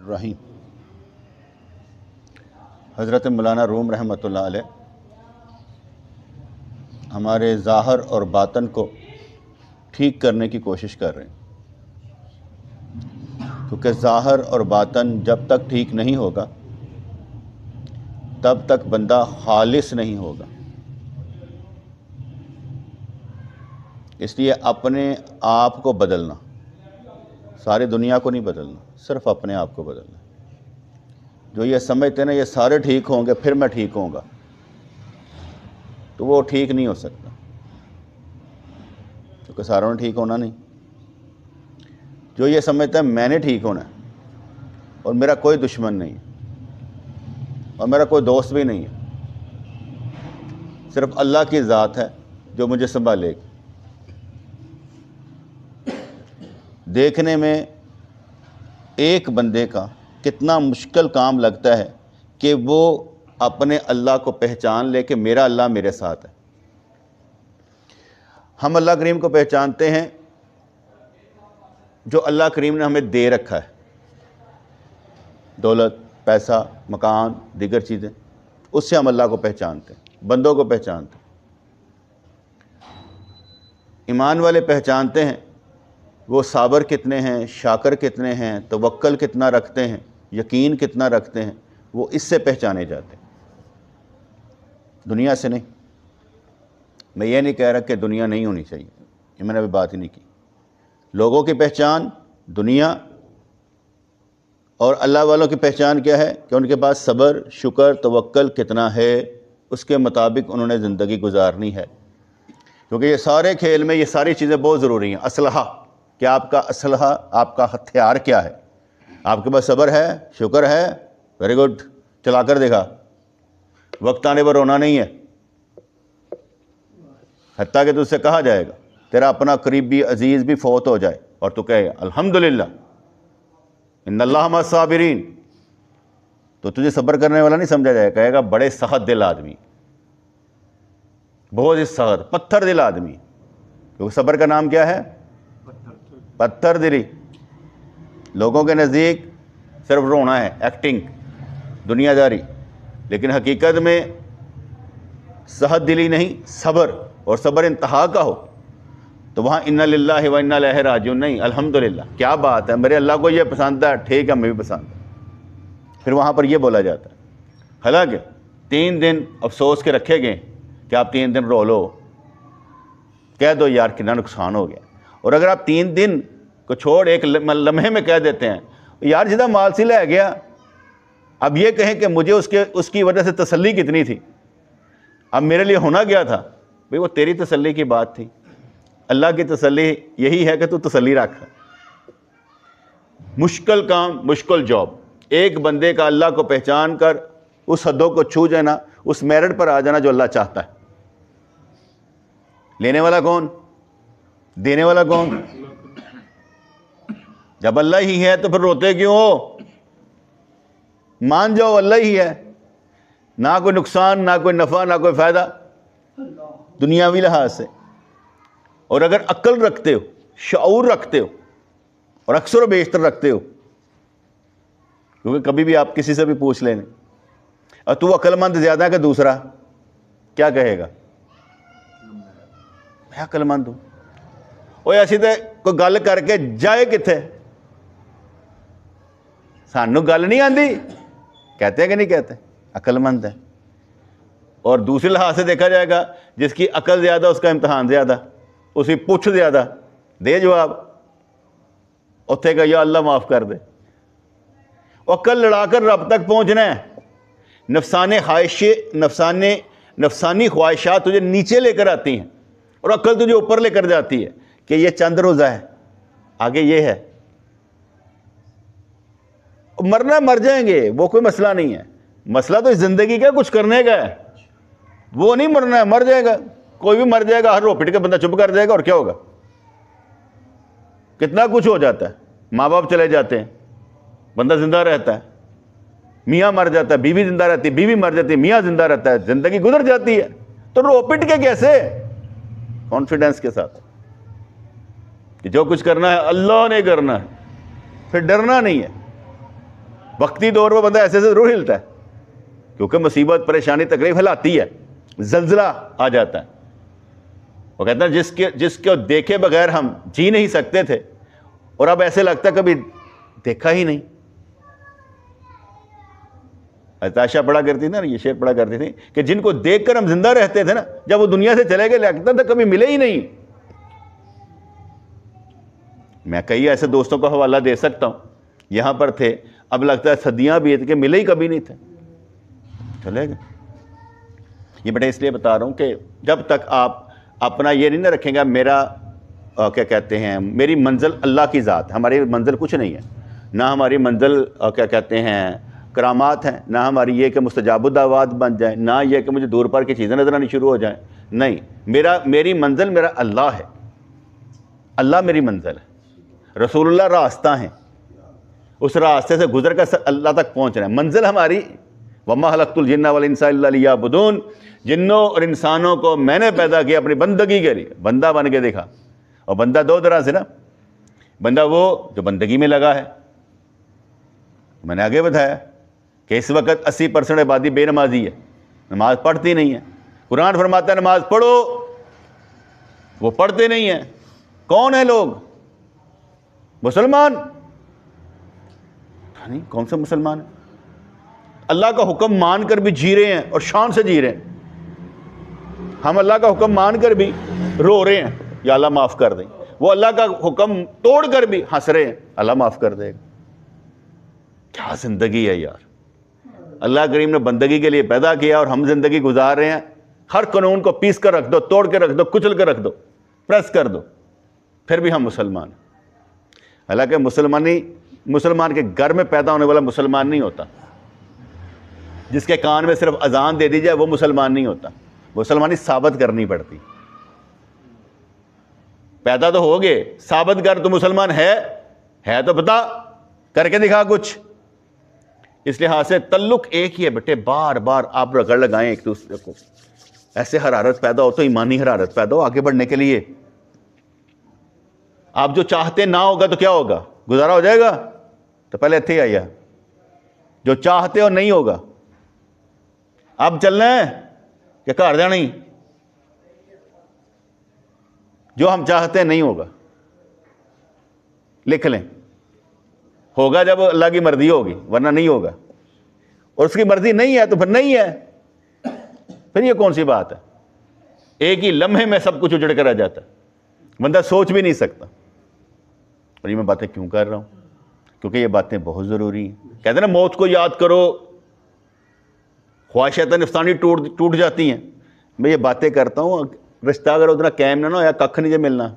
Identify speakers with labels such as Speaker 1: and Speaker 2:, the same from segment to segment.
Speaker 1: الرحیم۔ حضرت مولانا روم رحمۃ اللہ علیہ ہمارے ظاہر اور باطن کو ٹھیک کرنے کی کوشش کر رہے ہیں، کیونکہ ظاہر اور باطن جب تک ٹھیک نہیں ہوگا تب تک بندہ خالص نہیں ہوگا۔ اس لیے اپنے آپ کو بدلنا، ساری دنیا کو نہیں بدلنا، صرف اپنے آپ کو بدلنا۔ جو یہ سمجھتے ہیں نا یہ سارے ٹھیک ہوں گے پھر میں ٹھیک ہوں گا، تو وہ ٹھیک نہیں ہو سکتا، کیونکہ ساروں نے ٹھیک ہونا نہیں۔ جو یہ سمجھتا ہے میں نے ٹھیک ہونا ہے اور میرا کوئی دشمن نہیں ہے اور میرا کوئی دوست بھی نہیں ہے، صرف اللہ کی ذات ہے جو مجھے سنبھالے گی۔ دیکھنے میں ایک بندے کا کتنا مشکل کام لگتا ہے کہ وہ اپنے اللہ کو پہچان لے کہ میرا اللہ میرے ساتھ ہے۔ ہم اللہ کریم کو پہچانتے ہیں جو اللہ کریم نے ہمیں دے رکھا ہے، دولت، پیسہ، مکان، دیگر چیزیں، اس سے ہم اللہ کو پہچانتے ہیں، بندوں کو پہچانتے ہیں۔ ایمان والے پہچانتے ہیں وہ صابر کتنے ہیں، شاکر کتنے ہیں، توکل کتنا رکھتے ہیں، یقین کتنا رکھتے ہیں، وہ اس سے پہچانے جاتے ہیں، دنیا سے نہیں۔ میں یہ نہیں کہہ رہا کہ دنیا نہیں ہونی چاہیے، یہ میں نے ابھی بات ہی نہیں کی۔ لوگوں کی پہچان دنیا، اور اللہ والوں کی پہچان کیا ہے کہ ان کے پاس صبر، شکر، توکل کتنا ہے، اس کے مطابق انہوں نے زندگی گزارنی ہے۔ کیونکہ یہ سارے کھیل میں یہ ساری چیزیں بہت ضروری ہیں۔ اسلحہ، کہ آپ کا اسلحہ، آپ کا ہتھیار کیا ہے۔ آپ کے پاس صبر ہے، شکر ہے، ویری گڈ، چلا کر دیکھا، وقت آنے پر رونا نہیں ہے، حتیٰ کہ تجھ سے کہا جائے گا تیرا اپنا قریبی عزیز بھی فوت ہو جائے اور تو کہے الحمدللہ ان اللہ مع الصابرین، تو تجھے صبر کرنے والا نہیں سمجھا جائے، کہے گا بڑے سخت دل آدمی، بہت ہی سخت پتھر دل آدمی۔ کیونکہ صبر کا نام کیا ہے؟ پتھر دلی۔ لوگوں کے نزدیک صرف رونا ہے، ایکٹنگ، دنیا داری، لیکن حقیقت میں سخت دلی نہیں، صبر، اور صبر انتہا کا ہو تو وہاں انا للہ و انا الیہ راجعون نہیں، الحمدللہ، کیا بات ہے، میرے اللہ کو یہ پسند ہے، ٹھیک ہے ہمیں بھی پسند ہے، پھر وہاں پر یہ بولا جاتا ہے۔ حالانکہ 3 دن افسوس کے رکھے گئے کہ آپ 3 دن رو لو، کہہ دو یار کتنا نقصان ہو گیا۔ اور اگر آپ 3 دن کو چھوڑ ایک لمحے میں کہہ دیتے ہیں یار جدہ مال سے لے گیا، اب یہ کہیں کہ مجھے اس کی وجہ سے تسلی کتنی تھی، اب میرے لیے ہونا گیا تھا، بھئی وہ تیری تسلی کی بات تھی، اللہ کی تسلی یہی ہے کہ تو تسلی رکھ۔ مشکل کام، مشکل جاب، ایک بندے کا اللہ کو پہچان کر اس حدوں کو چھو جانا، اس میرٹ پر آ جانا جو اللہ چاہتا ہے۔ لینے والا کون؟ دینے والا کون؟ جب اللہ ہی ہے تو پھر روتے کیوں ہو؟ مان جاؤ اللہ ہی ہے، نہ کوئی نقصان، نہ کوئی نفع، نہ کوئی فائدہ دنیاوی لحاظ سے۔ اور اگر عقل رکھتے ہو، شعور رکھتے ہو، اور اکثر و بیشتر رکھتے ہو، کیونکہ کبھی بھی آپ کسی سے بھی پوچھ لیں اور تو عقل مند زیادہ کہ دوسرا، کیا کہے گا؟ میں عقل مند ہوں۔ وہ ایسی تو کوئی گل کر کے جائے کتنے، سانو گل نہیں آتی، کہتے ہیں کہ نہیں کہتے، عقل مند ہے۔ اور دوسرے لحاظ سے دیکھا جائے گا جس کی عقل زیادہ اس کا امتحان زیادہ، اس کی پوچھ زیادہ، دے جواب، اتھے کا یا اللہ معاف کر دے۔ عقل لڑا کر رب تک پہنچنا ہے، نفسانی خواہشات تجھے نیچے لے کر آتی ہیں اور عقل تجھے اوپر لے کر جاتی ہے کہ یہ چند روزہ ہے، آگے یہ ہے، مرنا مر جائیں گے، وہ کوئی مسئلہ نہیں ہے۔ مسئلہ تو اس زندگی کا کچھ کرنے کا ہے، وہ نہیں مرنا ہے، مر جائے گا، کوئی بھی مر جائے گا، ہر رو پٹ کے بندہ چپ کر جائے گا، اور کیا ہوگا؟ کتنا کچھ ہو جاتا ہے، ماں باپ چلے جاتے ہیں، بندہ زندہ رہتا ہے، میاں مر جاتا ہے، بیوی زندہ رہتی ہے، بیوی مر جاتی ہے، میاں زندہ رہتا ہے، زندگی گزر جاتی ہے، تو رو پٹ کے کیسے؟ کانفیڈنس کے ساتھ کہ جو کچھ کرنا ہے اللہ نے کرنا ہے، پھر ڈرنا نہیں ہے۔ وقتی طور پر بندہ ایسے ضرور ہلتا ہے کیونکہ مصیبت پریشانی تکلیف ہلاتی ہے, زلزلہ آ جاتا ہے. وہ کہتا ہے جس کو دیکھے بغیر ہم جی نہیں سکتے تھے اور اب ایسے لگتا ہے کبھی دیکھا ہی نہیں. عائشہ پڑھا کرتی تھی نا, یہ شعر پڑھا کرتی تھی کہ جن کو دیکھ کر ہم زندہ رہتے تھے نا, جب وہ دنیا سے چلے گئے لگتا تھا کبھی ملے ہی نہیں. میں کئی ایسے دوستوں کا حوالہ دے سکتا ہوں, یہاں پر تھے, اب لگتا ہے صدیاں بیت کے ملے ہی کبھی نہیں تھے, چلے گئے. یہ بیٹا اس لیے بتا رہا ہوں کہ جب تک آپ اپنا یہ نہیں نہ رکھیں گا میرا کیا کہتے ہیں میری منزل اللہ کی ذات, ہماری منزل کچھ نہیں ہے, نہ ہماری منزل کیا کہتے ہیں کرامات ہیں, نہ ہماری یہ کہ مستجاب الدعوات بن جائیں, نہ یہ کہ مجھے دور پر کی چیزیں نظر آنی شروع ہو جائیں. نہیں, میری منزل میرا اللہ ہے, اللہ میری منزل ہے, رسول اللہ راستہ ہیں, اس راستے سے گزر کر اللہ تک پہنچ رہے ہیں. منزل ہماری وَمَا خَلَقْتُ الْجِنَّ وَالْإِنسَ إِلَّا لِيَعْبُدُونِ, جنوں اور انسانوں کو میں نے پیدا کیا اپنی بندگی کے لیے. بندہ بن کے دیکھا, اور بندہ دو طرح سے نا, بندہ وہ جو بندگی میں لگا ہے, میں نے آگے بتایا کہ اس وقت 80% آبادی بے نمازی ہے, نماز پڑھتی نہیں ہے. قرآن فرماتا ہے نماز پڑھو, وہ پڑھتے نہیں ہیں. کون ہیں لوگ؟ مسلمان. نہیں, کون سے مسلمان ہیں؟ اللہ کا حکم مان کر بھی جی رہے ہیں اور شان سے جی رہے ہیں. ہم اللہ کا حکم مان کر بھی رو رہے ہیں, یا اللہ معاف کر دیں. وہ اللہ کا حکم توڑ کر بھی ہنس رہے ہیں, اللہ معاف کر دے گا. کیا زندگی ہے یار. اللہ کریم نے بندگی کے لیے پیدا کیا اور ہم زندگی گزار رہے ہیں. ہر قانون کو پیس کر رکھ دو, توڑ کے رکھ دو, کچل کے رکھ دو, پریس کر دو, پھر بھی ہم مسلمان ہیں. حالانکہ مسلمان کے گھر میں پیدا ہونے والا مسلمان نہیں ہوتا. جس کے کان میں صرف اذان دے دی جائے وہ مسلمان نہیں ہوتا. مسلمانی ثابت کرنی پڑتی. پیدا تو ہو گئے, ثابت کر تو مسلمان ہے تو بتا, کر کے دکھا کچھ. اس لحاظ سے تعلق ایک ہی ہے بیٹے, بار بار آپ رگڑ لگائیں ایک دوسرے کو. ایسے حرارت پیدا ہو تو ایمانی حرارت پیدا ہو آگے بڑھنے کے لیے. آپ جو چاہتے نہ ہوگا تو کیا ہوگا؟ گزارا ہو جائے گا. تو پہلے اتنے ہی آیا, جو چاہتے ہو نہیں ہوگا. اب چلنا ہے کہ گھر جانا ہی؟ جو ہم چاہتے ہیں نہیں ہوگا. لکھ لیں, ہوگا جب اللہ کی مرضی ہوگی, ورنہ نہیں ہوگا. اور اس کی مرضی نہیں ہے تو پھر نہیں ہے. پھر یہ کون سی بات ہے؟ ایک ہی لمحے میں سب کچھ اجڑ کر آ جاتا ہے, بندہ سوچ بھی نہیں سکتا. اور یہ میں باتیں کیوں کر رہا ہوں؟ کیونکہ یہ باتیں بہت ضروری ہیں. کہتے ہیں نا موت کو یاد کرو, خواہشات نفسانی ٹوٹ جاتی ہیں. میں یہ باتیں کرتا ہوں, رشتہ اگر اتنا قائم نہ ہو یا ککھ نہیں ملنا.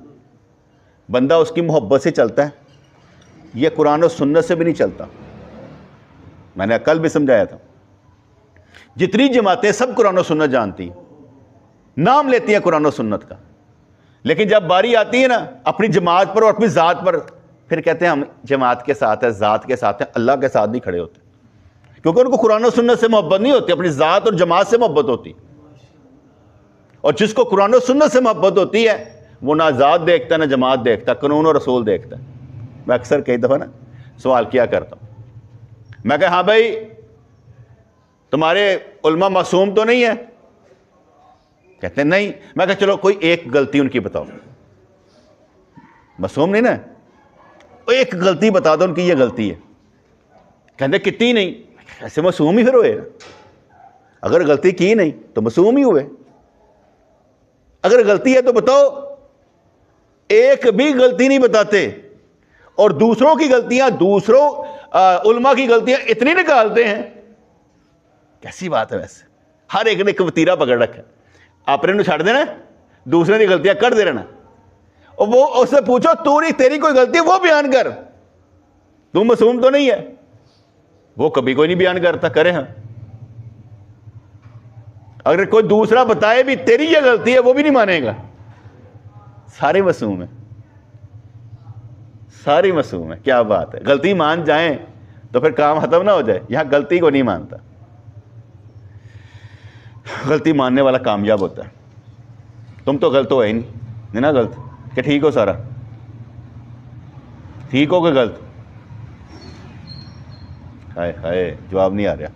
Speaker 1: بندہ اس کی محبت سے چلتا ہے, یہ قرآن و سنت سے بھی نہیں چلتا. میں نے کل بھی سمجھایا تھا, جتنی جماعتیں سب قرآن و سنت جانتی ہیں, نام لیتی ہیں قرآن و سنت کا, لیکن جب باری آتی ہے نا اپنی جماعت پر اور اپنی ذات پر, پھر کہتے ہیں ہم جماعت کے ساتھ ہیں, ذات کے ساتھ ہیں, اللہ کے ساتھ نہیں کھڑے ہوتے. کیونکہ ان کو قرآن و سنت سے محبت نہیں ہوتی, اپنی ذات اور جماعت سے محبت ہوتی. اور جس کو قرآن و سنت سے محبت ہوتی ہے وہ نہ ذات دیکھتا نہ جماعت دیکھتا, قانون و رسول دیکھتا. میں اکثر کئی دفعہ نا سوال کیا کرتا ہوں, میں کہ ہاں بھائی تمہارے علماء معصوم تو نہیں ہے؟ کہتے ہیں نہیں. میں کہا چلو کوئی ایک غلطی ان کی بتاؤ. معصوم نہیں نا, ایک غلطی بتا دو ان کی, یہ غلطی ہے. کہتے کتنی نہیں؟ ایسے معصوم ہی پھر ہوئے. اگر غلطی کی نہیں تو معصوم ہی ہوئے. اگر غلطی ہے تو بتاؤ. ایک بھی غلطی نہیں بتاتے, اور دوسروں کی غلطیاں, دوسروں علماء کی غلطیاں اتنی نکالتے ہیں. کیسی بات ہے؟ ویسے ہر ایک نے ایک وتیرا پکڑ رکھا ہے. اپنے نو چھڑ دینا, دوسرے کی غلطیاں کر دے رہنا, اور وہ اس سے پوچھو تیری کوئی غلطی وہ بیان کر, تو معصوم تو نہیں ہے. وہ کبھی کوئی نہیں بیان کرتا, کرے ہاں. اگر کوئی دوسرا بتائے بھی تیری یہ غلطی ہے, وہ بھی نہیں مانے گا. سارے معصوم ہیں, ساری معصوم ہے. کیا بات ہے, غلطی مان جائیں تو پھر کام ختم نہ ہو جائے. یہاں غلطی کو نہیں مانتا. غلطی ماننے والا کامیاب ہوتا ہے. تم تو غلط ہو ہی نہیں نا, غلط کہ ٹھیک ہو, سارا ٹھیک ہو کہ غلط؟ ہائے ہائے جواب نہیں آ رہا.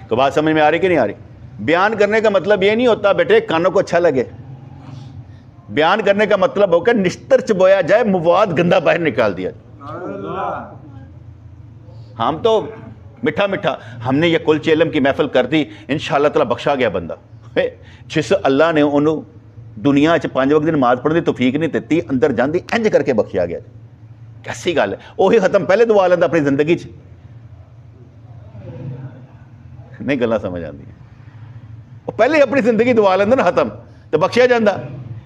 Speaker 1: تو بات سمجھ میں آ رہی کہ نہیں آ رہی؟ بیان کرنے کا مطلب یہ نہیں ہوتا بیٹے کانوں کو اچھا لگے. بیان کرنے کا مطلب ہو کہ نشتر چبویا جائے، مواد گندا باہر نکال دیا جائے. ہم تو میٹھا میٹھا ہم نے یہ کلچ علم کی محفل کر دی، انشاءاللہ تعالیٰ بخشا گیا بندہ. جس اللہ نے انہوں دنیا 5 وقت نماز پڑھنے دی توفیق نہیں دیتی، اندر جاندی انج کر کے بخشیا گیا. کیسی گل ہے؟ وہی ختم پہلے دعا لینا اپنی زندگی چ نہیں گلا سمجھ آتی. وہ پہلے اپنی زندگی دعا لینا نا ختم تو بخشیا جاندہ.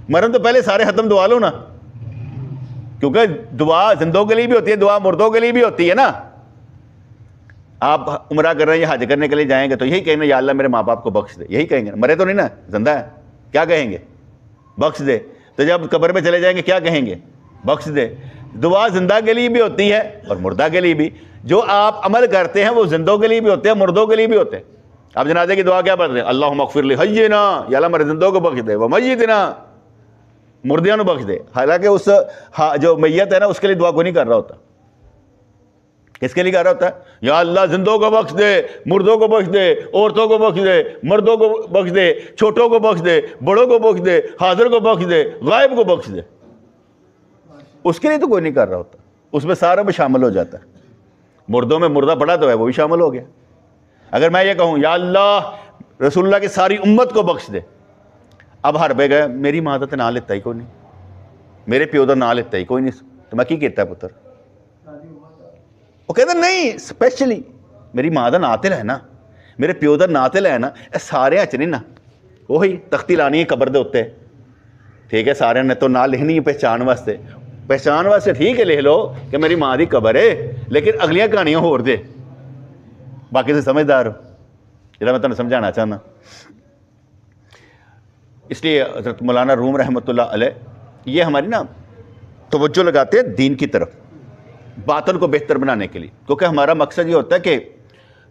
Speaker 1: مرن تو پہلے سارے ختم دعا لو نا، کیونکہ دعا زندوں کے لیے بھی ہوتی ہے، دعا مردوں کے لیے بھی ہوتی ہے نا. آپ عمرہ کر رہے ہیں یا حج کرنے کے لیے جائیں گے تو یہی کہیں گے یا اللہ میرے ماں باپ کو بخش دے، یہی کہیں گے. مرے تو نہیں نا، زندہ ہے، کیا کہیں گے؟ بخش دے. تو جب قبر میں چلے جائیں گے کیا کہیں گے؟ بخش دے. دعا زندہ کے لیے بھی ہوتی ہے اور مردہ کے لیے بھی. جو آپ عمل کرتے ہیں وہ زندوں کے لیے بھی ہوتے ہیں، مردوں کے لیے بھی ہوتے ہیں. آپ جنازے کی دعا کیا پڑھ رہے ہیں؟ اللہم اغفر لحینا، یا اللہ میرے زندوں کو بخش دے، ومیتنا، مردیاں نو بخش دے. حالانکہ اس جو میت ہے نا اس کے لیے دعا کوئی نہیں کر رہا ہوتا. کس کے لیے کر رہا ہوتا ہے؟ یا اللہ زندوں کو بخش دے، مردوں کو بخش دے، عورتوں کو بخش دے، مردوں کو بخش دے، چھوٹوں کو بخش دے، بڑوں کو بخش دے، حاضر کو بخش دے، غائب کو بخش دے. اس کے لیے تو کوئی نہیں کر رہا ہوتا. اس میں سارا بھی شامل ہو جاتا ہے. مردوں میں مردہ پڑا تو ہے وہ بھی شامل ہو گیا. اگر میں یہ کہوں یا اللہ رسول اللہ کی ساری امت کو بخش دے، اب ہر بے گئے میری ماں دا تے نام لیتا ہی کوئی نہیں، میرے پیو دا نام لیتا ہی کوئی نہیں، تو میں کی کیتا ہے پتر؟ وہ کہتا نہیں اسپیشلی میری ماں دا نام تے لینا، میرے پیو دا نام تے لینا. اے سارے اچ نہیں نا، وہی تختی لانی ہے قبر دے اوتے، ٹھیک ہے. سارے نے تو نام لکھنی ہے پہچان واسطے، پہچان واسطے ٹھیک ہے لکھ لو کہ میری ماں دی قبر ہے، لیکن اگلیاں کہانیاں ہور دے. باقی سے سمجھدار ہو جہاں میں تمہیں سمجھانا چاہنا. اس لیے حضرت مولانا روم رحمۃ اللہ علیہ یہ ہماری نا توجہ لگاتے ہیں دین کی طرف، باطن کو بہتر بنانے کے لیے. کیونکہ ہمارا مقصد یہ ہوتا ہے کہ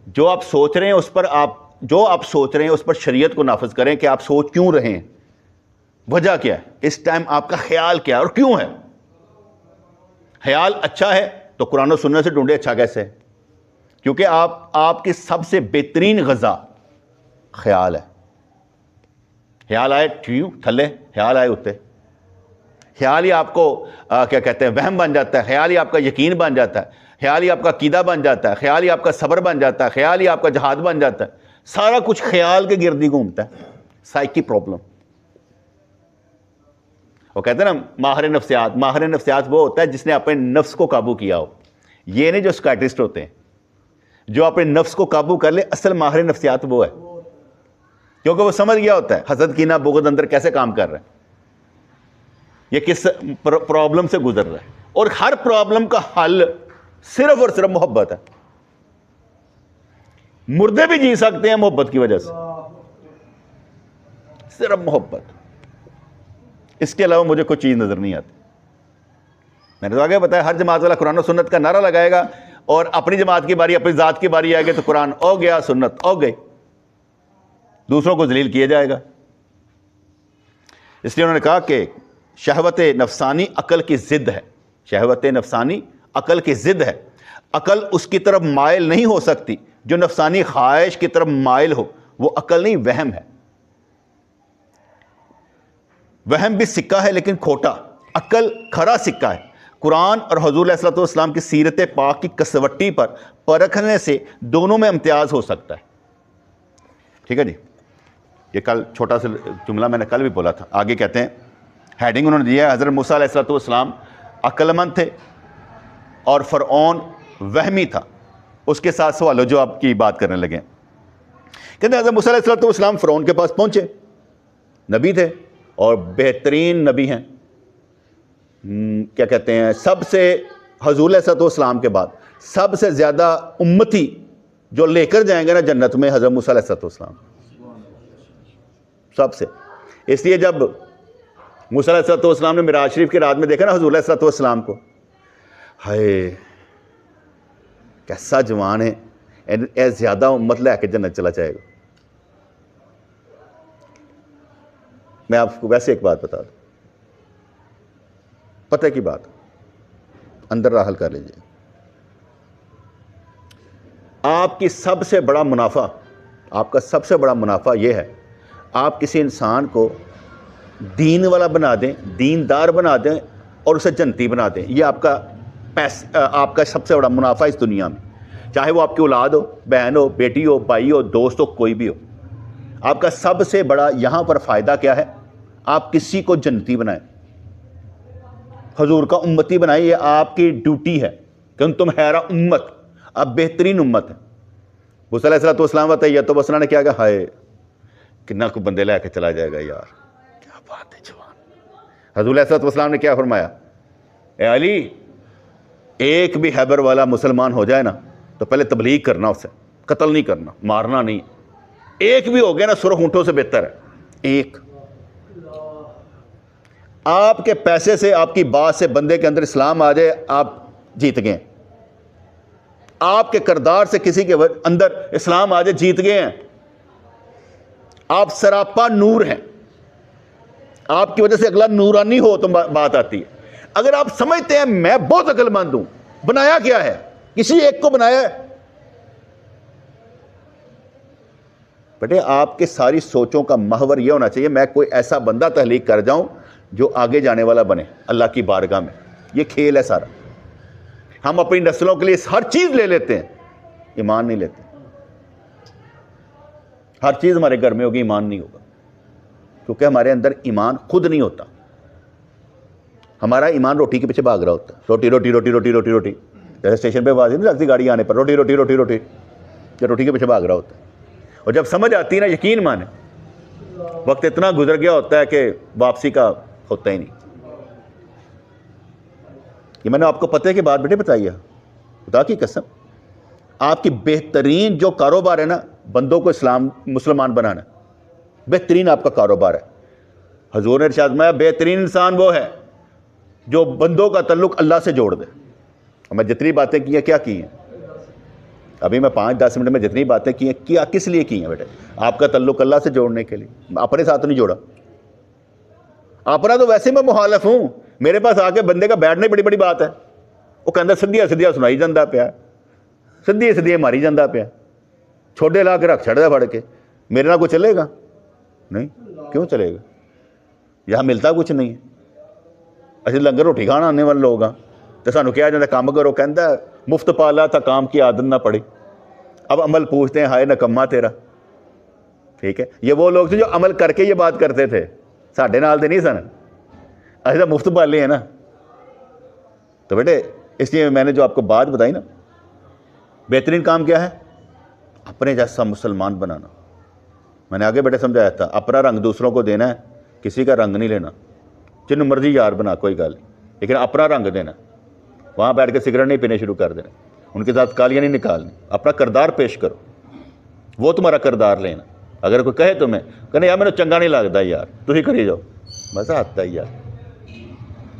Speaker 1: جو آپ سوچ رہے ہیں اس پر آپ سوچ رہے ہیں اس پر شریعت کو نافذ کریں کہ آپ سوچ کیوں رہے ہیں، وجہ کیا ہے، اس ٹائم آپ کا خیال کیا ہے اور کیوں ہے. خیال اچھا ہے تو قرآن و سنت سے ڈھونڈے اچھا کیسے ہے، کیونکہ آپ کی سب سے بہترین غذا خیال ہے. خیال آئے ٹھیو تھلے، خیال آئے اتے، خیال ہی آپ کو کیا کہتے ہیں وہم بن جاتا ہے، خیال ہی آپ کا یقین بن جاتا ہے، خیال ہی آپ کا عقیدہ بن جاتا ہے، خیال ہی آپ کا صبر بن جاتا ہے، خیال ہی آپ کا جہاد بن جاتا ہے. سارا کچھ خیال کے گرد ہی گھومتا ہے. Psyche problem. وہ کہتے ہیں نا ماہر نفسیات وہ ہوتا ہے جس نے اپنے نفس کو قابو کیا ہو. یہ نہیں جو سکائٹرسٹ ہوتے ہیں، جو اپنے نفس کو قابو کر لے، اصل ماہر نفسیات وہ ہے. کیونکہ وہ سمجھ گیا ہوتا ہے حسد کینہ بغض اندر کیسے کام کر رہا ہے، یہ کس پرابلم سے گزر رہا ہے. اور ہر پرابلم کا حل صرف اور صرف محبت ہے. مردے بھی جی سکتے ہیں محبت کی وجہ سے، صرف محبت. اس کے علاوہ مجھے کوئی چیز نظر نہیں آتی. میں نے تو آگے بتایا ہر جماعت والا قرآن و سنت کا نعرہ لگائے گا، اور اپنی جماعت کی باری، اپنی ذات کی باری آئے گی تو قرآن ہو گیا، سنت ہو گئی، دوسروں کو ذلیل کیا جائے گا. اس لیے انہوں نے کہا کہ شہوت نفسانی عقل کی ضد ہے. شہوت نفسانی عقل کی ضد ہے. عقل اس کی طرف مائل نہیں ہو سکتی جو نفسانی خواہش کی طرف مائل ہو. وہ عقل نہیں، وہم ہے. وہم بھی سکہ ہے لیکن کھوٹا، عقل کھرا سکہ ہے. قرآن اور حضور علیہ الصلوۃ والسلام کی سیرت پاک کی کسوٹی پر پرکھنے سے دونوں میں امتیاز ہو سکتا ہے. ٹھیک ہے جی. یہ کل چھوٹا سا جملہ میں نے کل بھی بولا تھا. آگے کہتے ہیں ہیڈنگ انہوں نے دیا ہے حضرت موسیٰ علیہ الصلوۃ والسلام عقل مند تھے اور فرعون وہمی تھا. اس کے ساتھ سوال و جواب کی بات کرنے لگے. کہتے ہیں حضرت موسیٰ علیہ الصلوۃ والسلام فرعون کے پاس پہنچے، نبی تھے اور بہترین نبی ہیں. کیا کہتے ہیں سب سے حضور علیہ الصلوۃ والسلام کے بعد سب سے زیادہ امتی جو لے کر جائیں گے نا جنت میں حضرت موسیٰ علیہ الصلوۃ والسلام سب سے. اس لیے جب موسیٰ علیہ الصلوۃ والسلام نے معراج شریف کی رات میں دیکھا نا حضور علیہ الصلوۃ والسلام کو، ہائے کیسا جوان ہے، اے زیادہ امت لے کے جنت چلا جائے گا. میں آپ کو ویسے ایک بات بتا دوں، پتہ کی بات اندر راحل کر لیجیے. آپ کی سب سے بڑا منافع، آپ کا سب سے بڑا منافع یہ ہے، آپ کسی انسان کو دین والا بنا دیں، دیندار بنا دیں اور اسے جنتی بنا دیں. یہ آپ کا سب سے بڑا منافع اس دنیا میں. چاہے وہ آپ کی اولاد ہو، بہن ہو، بیٹی ہو، بھائی ہو، دوست ہو، کوئی بھی ہو. آپ کا سب سے بڑا یہاں پر فائدہ کیا ہے؟ آپ کسی کو جنتی بنائیں، حضور کا امتی بنائیں. یہ آپ کی ڈیوٹی ہے کہ تم خیر امت، آپ بہترین امت ہیں. موسیٰ علیہ السلام بتائیے تو بسنا نے کیا کہا، ہائے کتنا کو بندے لے کے چلا جائے گا یار، کیا بات ہے جوان. حضور علیہ السلام نے کیا فرمایا، اے علی ایک بھی خیبر والا مسلمان ہو جائے نا تو پہلے تبلیغ کرنا، اسے قتل نہیں کرنا، مارنا نہیں. ایک بھی ہو گیا نا سرخ اونٹوں سے بہتر ہے. ایک آپ کے پیسے سے، آپ کی بات سے بندے کے اندر اسلام آ جائے، آپ جیت گئے. آپ کے کردار سے کسی کے اندر اسلام آ جائے، جیت گئے ہیں. آپ سراپا نور ہیں، آپ کی وجہ سے اگلا نورانی ہو تو بات آتی ہے. اگر آپ سمجھتے ہیں میں بہت عقل مند ہوں، بنایا کیا ہے؟ کسی ایک کو بنایا ہے. بیٹے آپ کے ساری سوچوں کا محور یہ ہونا چاہیے میں کوئی ایسا بندہ تخلیق کر جاؤں جو آگے جانے والا بنے اللہ کی بارگاہ میں. یہ کھیل ہے سارا. ہم اپنی نسلوں کے لیے ہر چیز لے لیتے ہیں، ایمان نہیں لیتے. ہر چیز ہمارے گھر میں ہوگی، ایمان نہیں ہوگا، کیونکہ ہمارے اندر ایمان خود نہیں ہوتا. ہمارا ایمان روٹی کے پیچھے بھاگ رہا ہوتا ہے. روٹی روٹی روٹی روٹی روٹی روٹی، جیسے اسٹیشن پہ آواز نہیں لگتی گاڑی آنے پر، روٹی روٹی روٹی روٹی، یہ روٹی کے پیچھے بھاگ رہا ہوتا ہے. اور جب سمجھ آتی ہے نا، یقین مانے وقت اتنا گزر گیا ہوتا ہے کہ واپسی کا ہوتا ہی نہیں. یہ میں نے آپ کو پتہ کی بات بیٹے بتائی ہے، خدا کی قسم. آپ کی بہترین جو کاروبار ہے نا، بندوں کو مسلمان بنانا، بہترین آپ کا کاروبار ہے. حضور نے ارشاد فرمایا بہترین انسان وہ ہے جو بندوں کا تعلق اللہ سے جوڑ دے. اور میں جتنی باتیں کی ہیں کیا کی ہیں ابھی میں 5-10 منٹ میں جتنی باتیں کی ہیں کیا کس لیے کی ہیں بیٹے؟ آپ کا تعلق اللہ سے جوڑنے کے لیے. اپنے ساتھ نہیں جوڑا. اپنا تو ویسے میں مخالف ہوں، میرے پاس آ کے بندے کا بیٹھنا بڑی بڑی بات ہے. وہ کہندا سدھیا سدھیا سنائی جاتا پیا، سدھی سدھی ماری جاتا پیا، چھوڑے لا کے رکھ چھڑدا پھڑ کے. میرے نال کوئی چلے گا نہیں؟ کیوں چلے گا؟ یہاں ملتا کچھ نہیں ہے. اسی لنگر روٹی کھانا آنے والے لوگ ہاں تو سانو کیا جاتا کام کرو. کہندا مفت پالا تھا کام کی عادت نہ پڑی. اب عمل پوچھتے ہیں ہائے نکما تیرا. ٹھیک ہے، یہ وہ لوگ تھے جو عمل کر کے یہ بات کرتے تھے، ساڈے نال دے نہیں سن. اسی تو مفت پالے ہیں نا. تو بیٹے اس لیے میں نے جو آپ کو بات بتائی نا، بہترین کام کیا ہے؟ اپنے جیسا مسلمان بنانا. میں نے آگے بیٹے سمجھایا تھا اپنا رنگ دوسروں کو دینا ہے، کسی کا رنگ نہیں لینا. جن مرضی یار بنا کوئی گل، لیکن اپنا رنگ دینا. وہاں بیٹھ کے سگریٹ نہیں پینے شروع کر دینا، ان کے ساتھ کالیاں نہیں نکالنی. اپنا کردار پیش کرو، وہ تمہارا کردار لینا. اگر کوئی کہے تمہیں کہنے یار میں نے چنگا نہیں لگتا یار، تھی کری جاؤ، مزہ آتا ہے یار.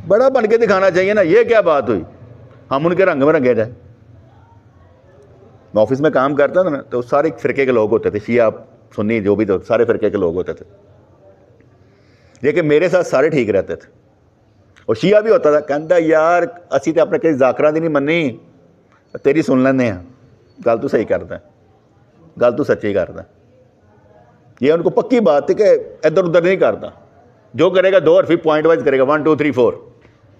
Speaker 1: بڑا بن کے دکھانا چاہیے نا. یہ کیا بات ہوئی ہم ان کے رنگ میں رنگے جائیں؟ میں آفس میں کام کرتا تھا نا تو سارے فرقے کے لوگ ہوتے تھے، شیعہ سنی جو بھی تو سارے فرقے کے لوگ ہوتے تھے. لیکن میرے ساتھ سارے ٹھیک رہتے تھے. اور شیعہ بھی ہوتا تھا کہندا یار اسی تو اپنے کسی ذاکرہ دی نہیں مننی، تیری سن لینے ہیں. گل تو صحیح کرتا ہے، گل تو سچی کرتا ہے. یہ ان کو پکی بات تھی کہ ادھر ادھر نہیں کرتا. جو کرے گا 2 حرفی پوائنٹ وائز کرے گا 1 2 3 4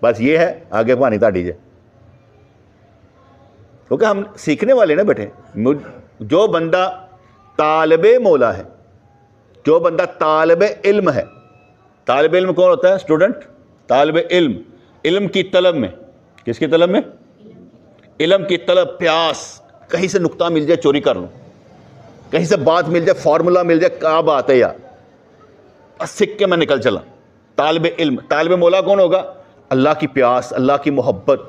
Speaker 1: بس. یہ ہے آگے پانی تاڑی جائے. کیونکہ ہم سیکھنے والے نا بیٹھے. جو بندہ طالب مولا ہے، جو بندہ طالب علم ہے. طالب علم کون ہوتا ہے؟ اسٹوڈنٹ. طالب علم، علم کی طلب میں. کس کی طلب میں؟ علم کی طلب، پیاس. کہیں سے نقطہ مل جائے چوری کر لوں، کہیں سے بات مل جائے، فارمولا مل جائے، کیا بات ہے یار، بس سیکھ کے میں نکل چلا. طالب علم. طالب مولا کون ہوگا؟ اللہ کی پیاس، اللہ کی محبت.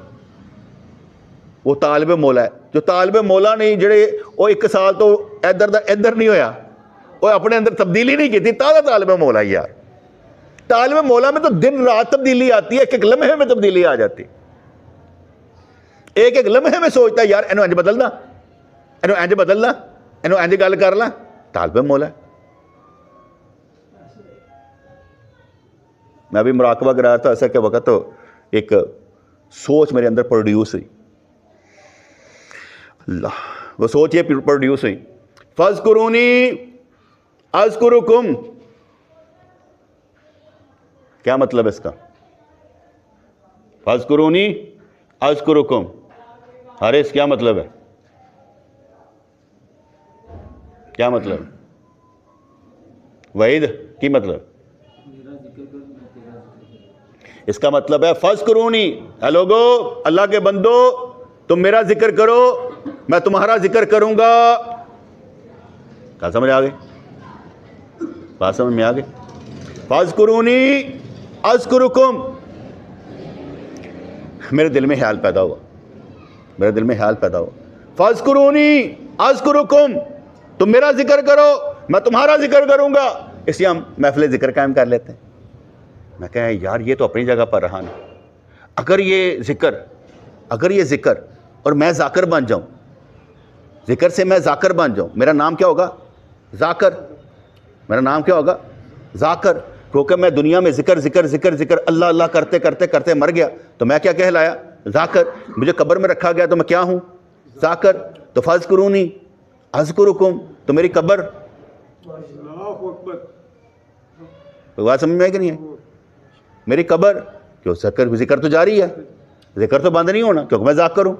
Speaker 1: وہ طالب مولا ہے. جو طالب مولا نہیں، جڑے وہ 1 سال تو ادھر دا ادھر نہیں ہویا، وہ اپنے اندر تبدیلی نہیں کی تھی، طالب مولا یار. طالب مولا میں تو دن رات تبدیلی آتی ہے، ایک ایک لمحے میں تبدیلی آ جاتی. ایک ایک لمحے میں سوچتا ہے یار اینو انج بدل دا، اینو انج بدل دا، اینو انج گل کر لا. طالب مولا ہے. میں ابھی مراقبہ کر رہا تھا ایسا کہ وقت تو ایک سوچ میرے اندر پروڈیوس ہوئی. اللہ وہ سوچ یہ پروڈیوس ہوئی. فاذکرونی اذکرکم، کیا مطلب ہے اس کا؟ فاذکرونی اذکرکم، حارث کیا مطلب ہے؟ کیا مطلب؟ وحید کی مطلب؟ اس کا مطلب ہے فاذکرونی، اے لوگو اللہ کے بندو تم میرا ذکر کرو میں تمہارا ذکر کروں گا. کیا سمجھ آ گئی؟ بات سمجھ میں آ گئی؟ فاذکرونی اذکرکم. میرے دل میں خیال پیدا ہوا فاذکرونی اذکرکم، تم میرا ذکر کرو میں تمہارا ذکر کروں گا. اس لیے ہم محفل ذکر قائم کر لیتے ہیں. میں کہا یار یہ تو اپنی جگہ پر رہا نا. اگر یہ ذکر اور میں ذاکر بن جاؤں، ذکر سے میں ذاکر بن جاؤں، میرا نام کیا ہوگا؟ ذاکر. میرا نام کیا ہوگا؟ ذاکر. کیونکہ میں دنیا میں ذکر اللہ اللہ کرتے مر گیا تو میں کیا کہلایا؟ ذاکر. مجھے قبر میں رکھا گیا تو میں کیا ہوں؟ ذاکر. تو فاذکرونی اذکرکم، تو میری قبر. بات سمجھ میں ہے کہ نہیں ہے؟ میری قبر کیوں؟ ذکر تو جاری ہے، ذکر تو بند نہیں ہونا کیونکہ میں ذاکر ہوں.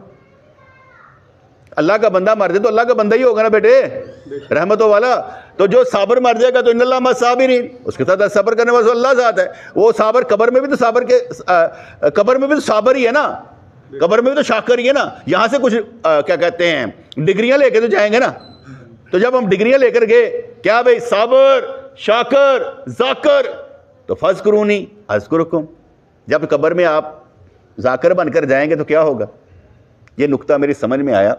Speaker 1: اللہ کا بندہ مر جائے تو اللہ کا بندہ ہی ہوگا نا بیٹے، رحمتوں والا. تو جو صابر مر جائے گا تو ان اللہ مع الصابرین، اس کے ساتھ صبر کرنے والا اللہ ذات ہے. وہ صابر قبر میں بھی تو صابر ہی ہے نا، قبر میں بھی تو شاکر ہی ہے نا. یہاں سے کچھ کیا کہتے ہیں ڈگریاں لے کے تو جائیں گے نا. تو جب ہم ڈگریاں لے کر گئے کیا بھائی صابر شاکر ذاکر، تو فاذکرونی اذکرکم. جب قبر میں آپ ذاکر بن کر جائیں گے تو کیا ہوگا؟ یہ نقطہ میری سمجھ میں آیا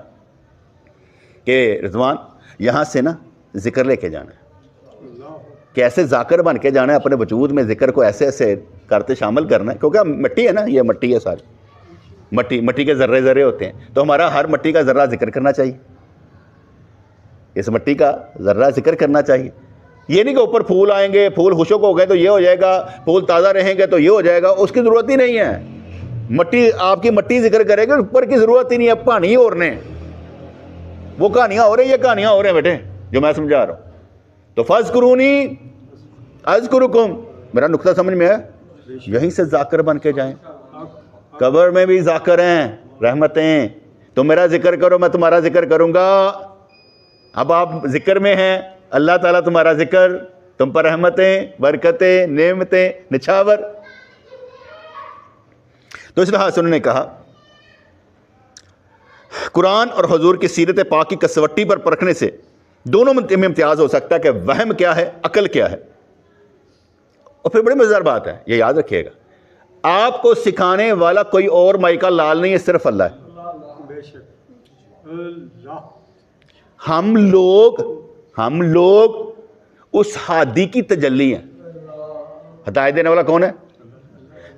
Speaker 1: کہ رضوان یہاں سے نا ذکر لے کے جانا ہے، کیسے ذاکر بن کے جانا ہے اپنے وجود میں، ذکر کو ایسے ایسے کرتے شامل کرنا ہے. کیونکہ مٹی ہے نا، یہ مٹی ہے ساری، مٹی کے ذرے ہوتے ہیں. تو ہمارا ہر مٹی کا ذرہ ذکر کرنا چاہیے، اس مٹی کا ذرہ ذکر کرنا چاہیے. یہ نہیں کہ اوپر پھول آئیں گے، پھول خشک ہو گئے تو یہ ہو جائے گا، پھول تازہ رہیں گے تو یہ ہو جائے گا. اس کی ضرورت ہی نہیں ہے. مٹی آپ کی مٹی ذکر کرے گا، اوپر کی ضرورت ہی نہیں ہے. پانی اور نے وہ کہانیاں ہو رہی ہیں، یہ کہانیاں ہو رہے ہیں بیٹے جو میں سمجھا رہا ہوں. تو فاذکرونی اذکرکم، میرا نقطہ سمجھ میں ہے؟ یہیں سے ذاکر بن کے جائیں. قبر میں بھی ذاکر ہیں، رحمتیں. تم میرا ذکر کرو میں تمہارا ذکر کروں گا. اب آپ ذکر میں ہیں، اللہ تعالیٰ تمہارا ذکر، تم پر رحمتیں برکتیں نعمتیں نچھاور. تو اس لحاظ سے انہوں نے کہا قرآن اور حضور کی سیرت پاک کی کسوٹی پر پرکھنے سے دونوں میں امتیاز ہو سکتا ہے کہ وہم کیا ہے، عقل کیا ہے. اور پھر بڑی مزیدار بات ہے، یہ یاد رکھیے گا، آپ کو سکھانے والا کوئی اور مائی کا لال نہیں ہے، صرف اللہ ہے. ہم لوگ اس ہادی کی تجلی ہیں. ہدایت دینے والا کون ہے؟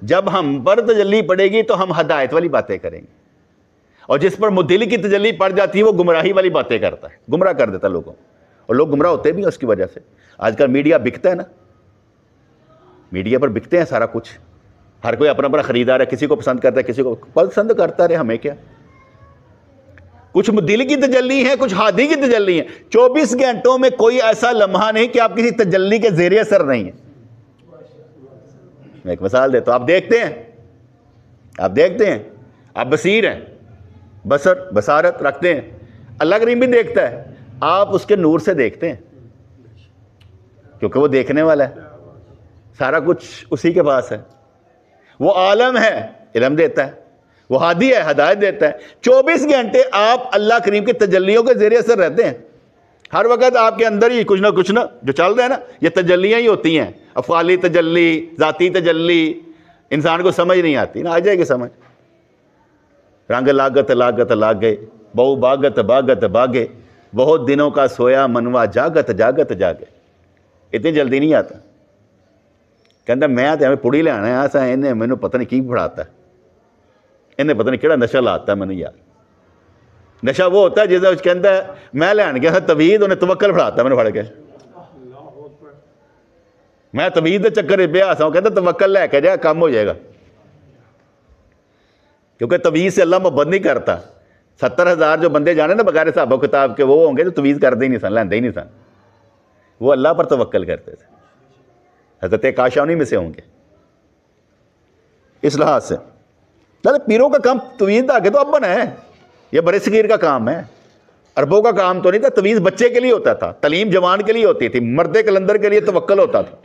Speaker 1: جب ہم پر تجلی پڑے گی تو ہم ہدایت والی باتیں کریں گے، اور جس پر مدلی کی تجلی پڑ جاتی ہے وہ گمراہی والی باتیں کرتا ہے، گمراہ کر دیتا ہے لوگوں. اور لوگ گمراہ ہوتے بھی ہیں اس کی وجہ سے. آج کل میڈیا بکتا ہے نا، میڈیا پر بکتے ہیں سارا کچھ. ہر کوئی اپنا اپنا خریدار ہے، کسی کو پسند کرتا ہے کسی کو پسند کرتا رہے، ہمیں کیا. کچھ دل کی تجلی ہے، کچھ ہادی کی تجلی ہے. 24 گھنٹوں میں کوئی ایسا لمحہ نہیں کہ آپ کسی تجلی کے زیر اثر نہیں ہیں. میں ایک مثال دیتا ہوں، آپ دیکھتے ہیں، آپ بصیر ہیں، بصارت رکھتے ہیں. اللہ کریم بھی دیکھتا ہے، آپ اس کے نور سے دیکھتے ہیں کیونکہ وہ دیکھنے والا ہے. سارا کچھ اسی کے پاس ہے. وہ عالم ہے، علم دیتا ہے. وہ ہادی ہے، ہدایت دیتا ہے. 24 گھنٹے آپ اللہ کریم کی تجلیوں کے زیر اثر رہتے ہیں. ہر وقت آپ کے اندر ہی کچھ نہ جو چل رہا ہے نا، یہ تجلیاں ہی ہوتی ہیں. افعالی تجلی، ذاتی تجلی، انسان کو سمجھ نہیں آتی نا. آ جائے گی سمجھ. رنگ لاگت لاگے، بہو باگت باگے، بہت دنوں کا سویا منوا جاگت جاگے. اتنی جلدی نہیں آتا. کہتا میں تو ہمیں پڑی لے آنا ایسا، انہیں مینوں پتہ نہیں کی پڑھاتا ہے، انہیں پتہ نہیں کہڑا نشہ لاتا ہے مینوں. یار نشہ وہ ہوتا ہے جس وچ کہندا ہے میں لین گیا توحید، انہیں توکل پڑھاتا ہے مینوں پڑھ کے. میں توحید دے چکر پیا سا، کہتا توکل لے کے جا کام ہو جائے گا. کیونکہ توحید سے اللہ محبت نہیں کرتا، 70,000 جو بندے جانے نا بغیر حساب و کتاب کے وہ ہوں گے تو تویز کرتے ہی نہیں سن، لیندے ہی نہیں سن. وہ اللہ پر توکل کرتے تھے. حضرت کاشانی میں سے ہوں گے. اس لحاظ سے پیروں کا کام تویز دھاگے تو اب بنا ہے، یہ برے صغیر کا کام ہے، عربوں کا کام تو نہیں تھا. تویز بچے کے لیے ہوتا تھا، تعلیم جوان کے لیے ہوتی تھی، مرد کلندر کے لیے توکل ہوتا تھا.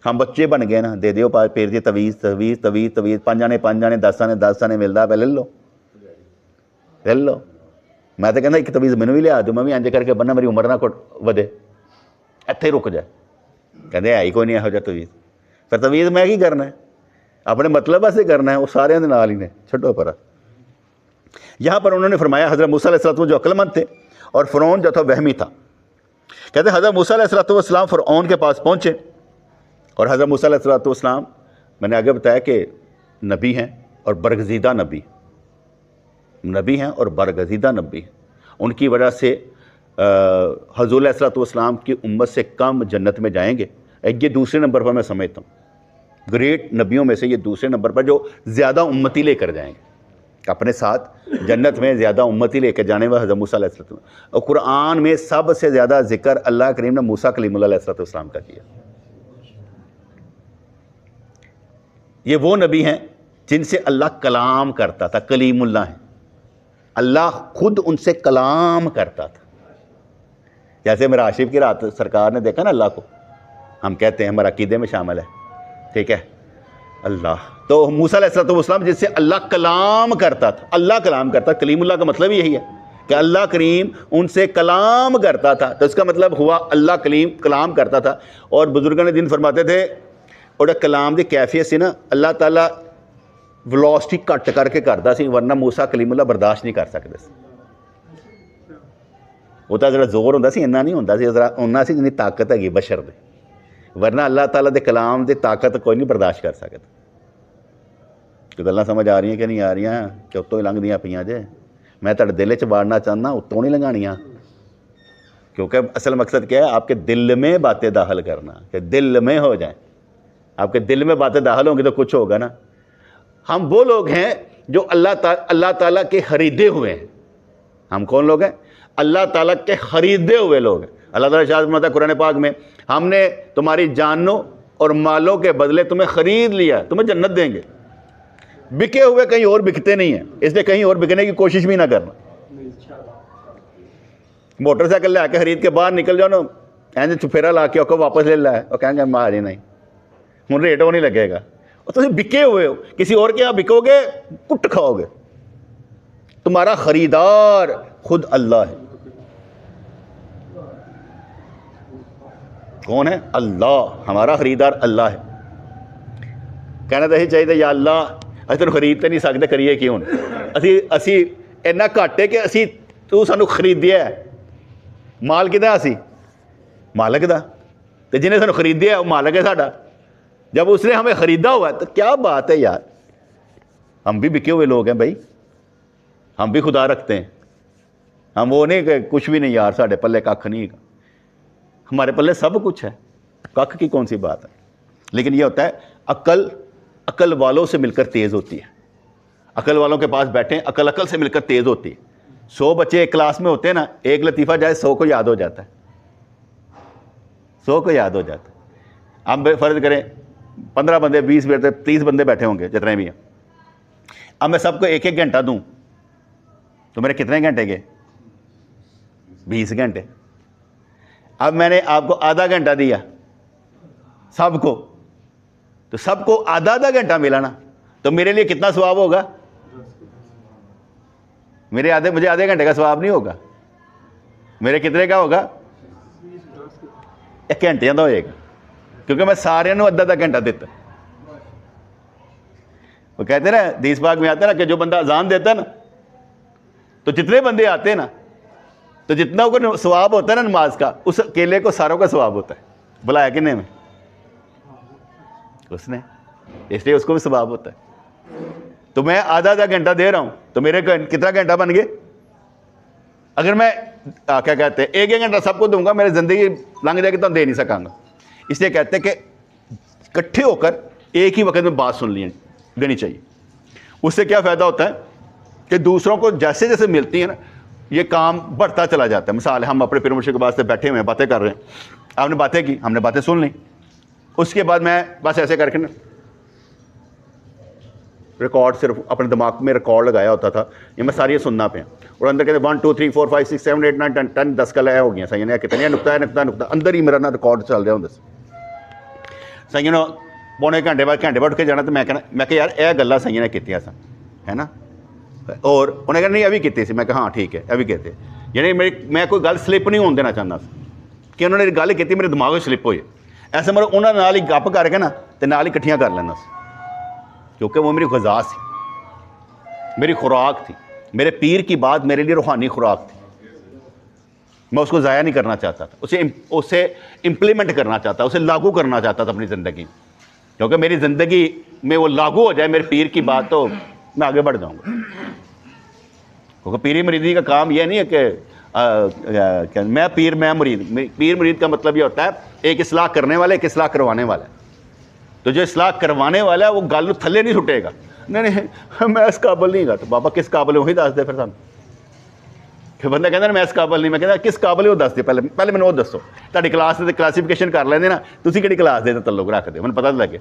Speaker 1: ہم بچے بن گئے نا، دے دیو پیر دی تویز تویز تویز تویز، 5 جانے 10 آنے ملتا پہ لے لو. میں تو کہنا ایک تویز مینوں بھی لیا دوں، میں بھی انج کر کے بننا، میری عمر نہ ودے، اتنے رک جائے. کہتے ہے ہی کوئی نہیں یہو جہا تویز. پھر تویز میں کی کرنا ہے؟ اپنے مطلب واسطے کرنا ہے، وہ سارے دے نال ہی نے، چھڈو پرا. یہاں پر انہوں نے فرمایا حضرت موسیٰ علیہ السلام جو عقل مند تھے اور فرعون جو تھا وہمی تھا. کہتے ہیں حضرت موسیٰ علیہ السلام فرعون کے پاس پہنچے، اور حضرت موسیٰ علیہ السلام میں نے آگے بتایا کہ نبی ہیں اور برگزیدہ نبی ہیں اور برگزیدہ نبی ہیں. ان کی وجہ سے حضور علیہ السلام کی امت سے کم جنت میں جائیں گے. یہ دوسرے نمبر پر میں سمجھتا ہوں، گریٹ نبیوں میں سے یہ دوسرے نمبر پر جو زیادہ امتی لے کر جائیں گے اپنے ساتھ جنت میں، زیادہ امتی لے کر جانے والے حضرت موسیٰ علیہ السلام. اور قرآن میں سب سے زیادہ ذکر اللہ کریم نے موسیٰ کلیم اللہ علیہ السلام کا کیا. یہ وہ نبی ہیں جن سے اللہ کلام کرتا تھا، کلیم اللہ ہیں، اللہ خود ان سے کلام کرتا تھا. جیسے میرا عاشق کی رات سرکار نے دیکھا نا اللہ کو، ہم کہتے ہیں ہمارا عقیدے میں شامل ہے، ٹھیک ہے، اللہ. تو موسیٰ علیہ السلام جس سے اللہ کلام کرتا تھا، اللہ کلام کرتا، کلیم اللہ کا مطلب یہی ہے کہ اللہ کریم ان سے کلام کرتا تھا. تو اس کا مطلب ہوا اللہ کلام کرتا تھا. اور بزرگان دین فرماتے تھے اور کلام دی کیفیت سے نا اللہ تعالیٰ ویلوسٹی کٹ کر کے کرتا سی، ورنہ موسیٰ کلیم اللہ برداشت نہیں کر سکتے. وہ تو ذرا زور ہوتا سی، اتنا نہیں ہوتا سی، ذرا اُنہ سی جتنی طاقت ہے بشر دے، ورنہ اللہ تعالیٰ دے کلام دے طاقت کوئی نہیں برداشت کر سکتا. کہ گلاں سمجھ آ رہی ہیں کہ نہیں آ رہی ہیں کہ اتوں ہی لنگھ دیاں پیاں جے. میں تہاڈے دل چ وارنا چاہنا، اتوں نہیں لنگھانیاں. کیونکہ اصل مقصد کیا ہے؟ آپ کے دل میں باتیں داخل کرنا، کہ دل میں ہو جائیں. آپ کے دل میں باتیں داخل ہوں گی تو کچھ ہوگا نا. ہم وہ لوگ ہیں جو اللہ تعالیٰ کے خریدے ہوئے ہیں. ہم کون لوگ ہیں؟ اللہ تعالیٰ کے خریدے ہوئے لوگ ہیں. اللہ تعالیٰ ارشاد فرماتا ہے قرآن پاک میں، ہم نے تمہاری جانوں اور مالوں کے بدلے تمہیں خرید لیا، تمہیں جنت دیں گے. بکے ہوئے کہیں اور بکتے نہیں ہیں، اس لیے کہیں اور بکنے کی کوشش بھی نہ کرنا. موٹر سائیکل لے کے خرید کے باہر نکل جاؤ نا، اینج چپیرا لا کے واپس لے لایا اور کہیں گے میں آ جانا ہی ہوں، ریٹ وہ نہیں لگے گا. اور تم بکے ہوئے ہو، کسی اور کے یہاں بکو گے کٹ کھاؤ گے. تمہارا خریدار خود اللہ ہے. کون ہے؟ اللہ. ہمارا خریدار اللہ ہے. کہنا تو یہی چاہیے یا اللہ اسی تینوں خرید تو نہیں سکتے، کریے کیوں؟ اسی اینا گھٹ ہے کہ اسی تو سانو خریدیا ہے. مال کدا اسی؟ مالک دا. تو جنہیں سانو خریدیا ہے وہ مالک ہے ساڈا. جب اس نے ہمیں خریدا ہوا ہے تو کیا بات ہے یار. ہم بھی بکے ہوئے لوگ ہیں بھائی، ہم بھی خدا رکھتے ہیں. ہم وہ نہیں کہ کچھ بھی نہیں یار ساڈے پلے کھ نہیں، ہمارے پلے سب کچھ ہے، کھ کی کون سی بات ہے. لیکن یہ ہوتا ہے عقل والوں سے مل کر تیز ہوتی ہے. عقل والوں کے پاس بیٹھیں، عقل سے مل کر تیز ہوتی ہے. 100 بچے ایک کلاس میں ہوتے ہیں نا، ایک لطیفہ جائے 100 کو یاد ہو جاتا ہے، 100 کو یاد ہو جاتا ہے. ہم فرض کریں 15 بندے 20 بندے 30 بندے بیٹھے ہوں گے جتنے بھی ہیں. اب میں سب کو ایک ایک گھنٹہ دوں تو میرے کتنے گھنٹے گئے؟ 20 گھنٹے. اب میں نے آپ کو آدھا گھنٹہ دیا سب کو، تو سب کو آدھا گھنٹہ ملا نا، تو میرے لیے کتنا ثواب ہوگا؟ مجھے آدھے گھنٹے کا ثواب نہیں ہوگا. میرے کتنے کا ہوگا؟ 1 گھنٹے کا ہوئے گا، کیونکہ میں سارے آدھا گھنٹہ دیتا. وہ کہتے ہیں نا حدیث پاک میں آتا ہے نا کہ جو بندہ اذان دیتا ہے نا، تو جتنے بندے آتے ہیں نا، تو جتنا کو ثواب ہوتا ہے نا نماز کا، اس اکیلے کو ساروں کا ثواب ہوتا ہے. بلایا کنے میں؟ اس نے، اس لیے اس کو بھی ثواب ہوتا ہے. تو میں آدھا گھنٹہ دے رہا ہوں تو میرے کتنا گھنٹہ بن گئے؟ اگر میں کیا کہتے ہیں 1 گھنٹہ سب کو دوں گا، میری زندگی لنگ جائے گی تو دے نہیں سکاں گا. اس لیے کہتے ہیں کہ اکٹھے ہو کر ایک ہی وقت میں بات سن لینی چاہیے. اس سے کیا فائدہ ہوتا ہے؟ کہ دوسروں کو جیسے جیسے ملتی ہیں نا یہ کام بڑھتا چلا جاتا ہے. مثال ہے ہم اپنے پیر مرشد کے پاس سے بیٹھے ہوئے ہیں, باتیں کر رہے ہیں, آپ نے باتیں کی, ہم نے باتیں سن لیں, اس کے بعد میں بس ایسے کر کے نا ریکارڈ, صرف اپنے دماغ میں ریکارڈ لگایا ہوتا تھا, یہ میں ساری سننا پہ اور اندر کہتے 1 2 3 4 5 6 7 8 9 10 10 کا لے ہو گیا صحیح ہے, کتنے نقطہ نقطہ اندر ہی میرا نا ریکارڈ چل رہا ہوں صحیح نا. پونے گھنٹے بعد اٹھ کے جانا تو میں کہنا میں کہ یار یہ گلاں صحیح نے کیتیاں سن ہے نا, اور انہیں کہا نہیں ابھی کیتی سی, میں کہا ہاں ٹھیک ہے ابھی کہتے, یعنی میں کوئی گل سلپ نہیں ہونے دینا چاہتا کہ انہوں نے گل کی میرے دماغ میں سلپ ہوئی ایسے مگر انہوں نے نال ہی گپ کر کے نا تو نال ہی کٹھیاں کر لینا کیونکہ وہ میری غذا سی, میری خوراک تھی, میرے پیر کی بات میرے لیے روحانی خوراک تھی, میں اس کو ضائع نہیں کرنا چاہتا تھا, اسے امپلیمنٹ کرنا چاہتا, اسے لاگو کرنا چاہتا تھا اپنی زندگی میں, کیونکہ میری زندگی میں وہ لاگو ہو جائے میرے پیر کی بات تو میں آگے بڑھ جاؤں گا. کیونکہ پیری مریدی کا کام یہ نہیں ہے کہ میں پیر میں مرید, پیر مرید کا مطلب یہ ہوتا ہے ایک اصلاح کرنے والا ایک اصلاح کروانے والا ہے. تو جو اصلاح کروانے والا ہے وہ گل تھلے نہیں چھٹے گا, نہیں میں اس قابل نہیں گا, تو بابا کس قابل ہے وہی دس دے پھر سانوں. کہ بندہ کہتا ہے میں اس قابل نہیں, میں کہتا کس قابل ہے وہ دس دے, پہلے میں وہ دسو تاری کلاس سے کلاسیفیکیشن کر لیں نا, تسی کہڑی کلاس دے تعلق رکھ دے, مجھے پتہ لگے.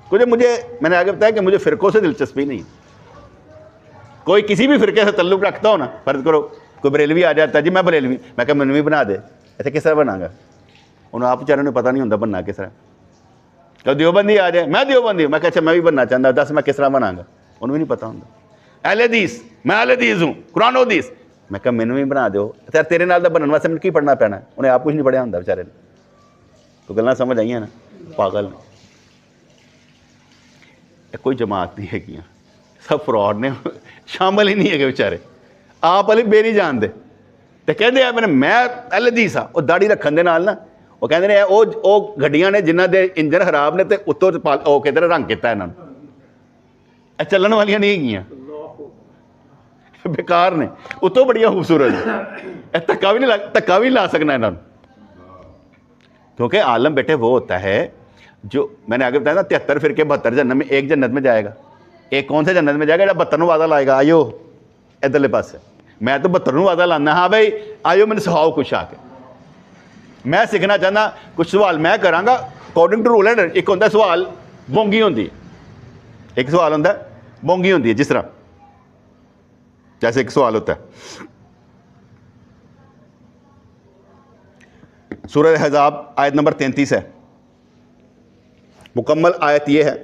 Speaker 1: کچھ میں نے آگے بتایا کہ مجھے فرقوں سے دلچسپی نہیں, کوئی کسی بھی فرقے سے تعلق رکھتا ہو نا, فرض کرو کوئی بریلوی آ جاتا ہے جی میں بریلوی, میں کہا منوی بنا دے, ایسے کس طرح بنا گا, انہوں آپ بیچاروں نے پتہ نہیں ہوتا بننا کس طرح. کہ دیوبندی آ جائے میں دیوبندی ہوں, میں کہا اچھا میں بھی بننا چاہتا, دس میں کس طرح بنا گا, انہوں بھی نہیں پتہ ہوتا. اہل حدیث میں اہل حدیث ہوں, قرآن و حدیث, میں کہا مینوں بھی بنا دو, تیرے نال تو بننے واسطے کی پڑھنا پینا, انہیں آپ کچھ نہیں پڑھیا ہوتا بیچارے نے. تو گلاں سمجھ آئی ہیں نا, پاگل کوئی جماعت نہیں ہے, سب فراڈ نے, شامل ہی نہیں ہے کہ بیچارے آپ علی بے نہیں جانتے. تو کہتے ہیں میں اہل حدیث ہاں, وہ داڑھی رکھن دے نال نا وہ کہتے ہیں وہ گڈیاں نے جنہ دے انجن خراب نے تو اتوں وہ کہتے ہیں رنگ کیتا انہوں نے, چلن والیاں نہیں گیاں, بیکار نے, اتوں بڑیاں خوبصورت, دھکا بھی نہیں لا سکنا انہوں نے. کیونکہ عالم بیٹے وہ ہوتا ہے جو میں نے آگے بتایا نا 73 فرقے 72 جنت میں, ایک جنت میں جائے گا, ایک کون سے جنت میں جائے گا جب 72 وعدہ لائے گا, آئیو ادھرلے پاس سے, میں تو 72 وعدہ لانا, ہاں بھائی آئیو میں نے سکھاؤ کچھ آ کے, میں سیکھنا چاہنا کچھ سوال میں کراں گا اکارڈنگ ٹو رول اینڈ. ایک ہوتا ہے سوال بونگی ہوتی ہے, ایک سوال ہوتا ہے بونگی ہوتی ہے, جس طرح جیسے ایک سوال ہوتا ہے سورہ احزاب آیت نمبر 33 ہے, مکمل آیت یہ ہے,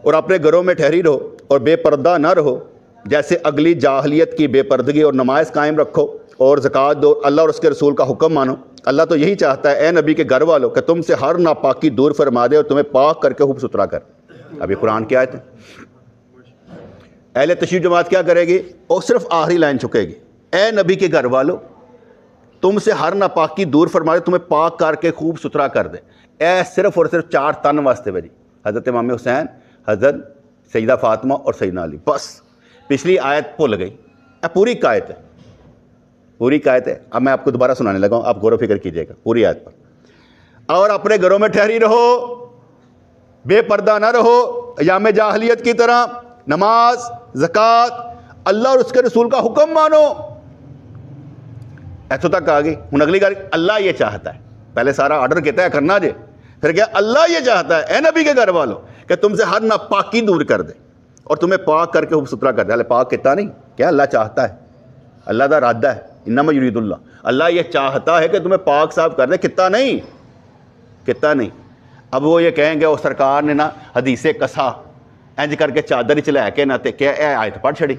Speaker 1: اور اپنے گھروں میں ٹھہری رہو اور بے پردہ نہ رہو جیسے اگلی جاہلیت کی بے پردگی, اور نماز قائم رکھو اور زکوٰۃ دو, اللہ اور اس کے رسول کا حکم مانو. اللہ تو یہی چاہتا ہے اے نبی کے گھر والوں کہ تم سے ہر ناپاکی دور فرما دے اور تمہیں پاک کر کے خوب ستھرا کر. اب یہ قرآن کی آیت ہے. اہل تشیع جماعت کیا کرے گی, اور صرف آخری لائن چکے گی, اے نبی کے گھر والوں تم سے ہر ناپاکی دور فرما دے, تمہیں پاک کر کے خوب ستھرا کر دے. اے صرف اور صرف 4 تن واسطے بھائی, حضرت امام حسین, حضرت سیدہ فاطمہ اور سیدنا علی, بس. پچھلی آیت بھول گئی, پوری آیت ہے, پوری آیت ہے. اب میں آپ کو دوبارہ سنانے لگا ہوں, آپ غور و فکر کیجیے گا پوری آیت پر. اور اپنے گھروں میں ٹھہری رہو, بے پردہ نہ رہو ایام جاہلیت کی طرح, نماز زکوٰۃ اللہ اور اس کے رسول کا حکم مانو. ایتھوں تک آ گئی. ہوں اگلی گل, اللہ یہ چاہتا ہے, پہلے سارا آرڈر کہتا ہے کرنا جے, پھر کیا اللہ یہ چاہتا ہے اے نبی کے گھر والوں کہ تم سے ہر ناپاکی دور کر دے اور تمہیں پاک کر کے خوب ستھرا کر دے. اللہ پاک کہتا نہیں, کیا اللہ چاہتا ہے, اللہ کا ارادہ ہے, انما یرید اللہ, اللہ یہ چاہتا ہے کہ تمہیں پاک صاف کر دے, کتا نہیں, کتا نہیں. اب وہ یہ کہیں گے وہ سرکار نے نا حدیث کسا انج کر کے چادر چ لے کے نہ تے کیا اے آیت پڑھ چھڑی,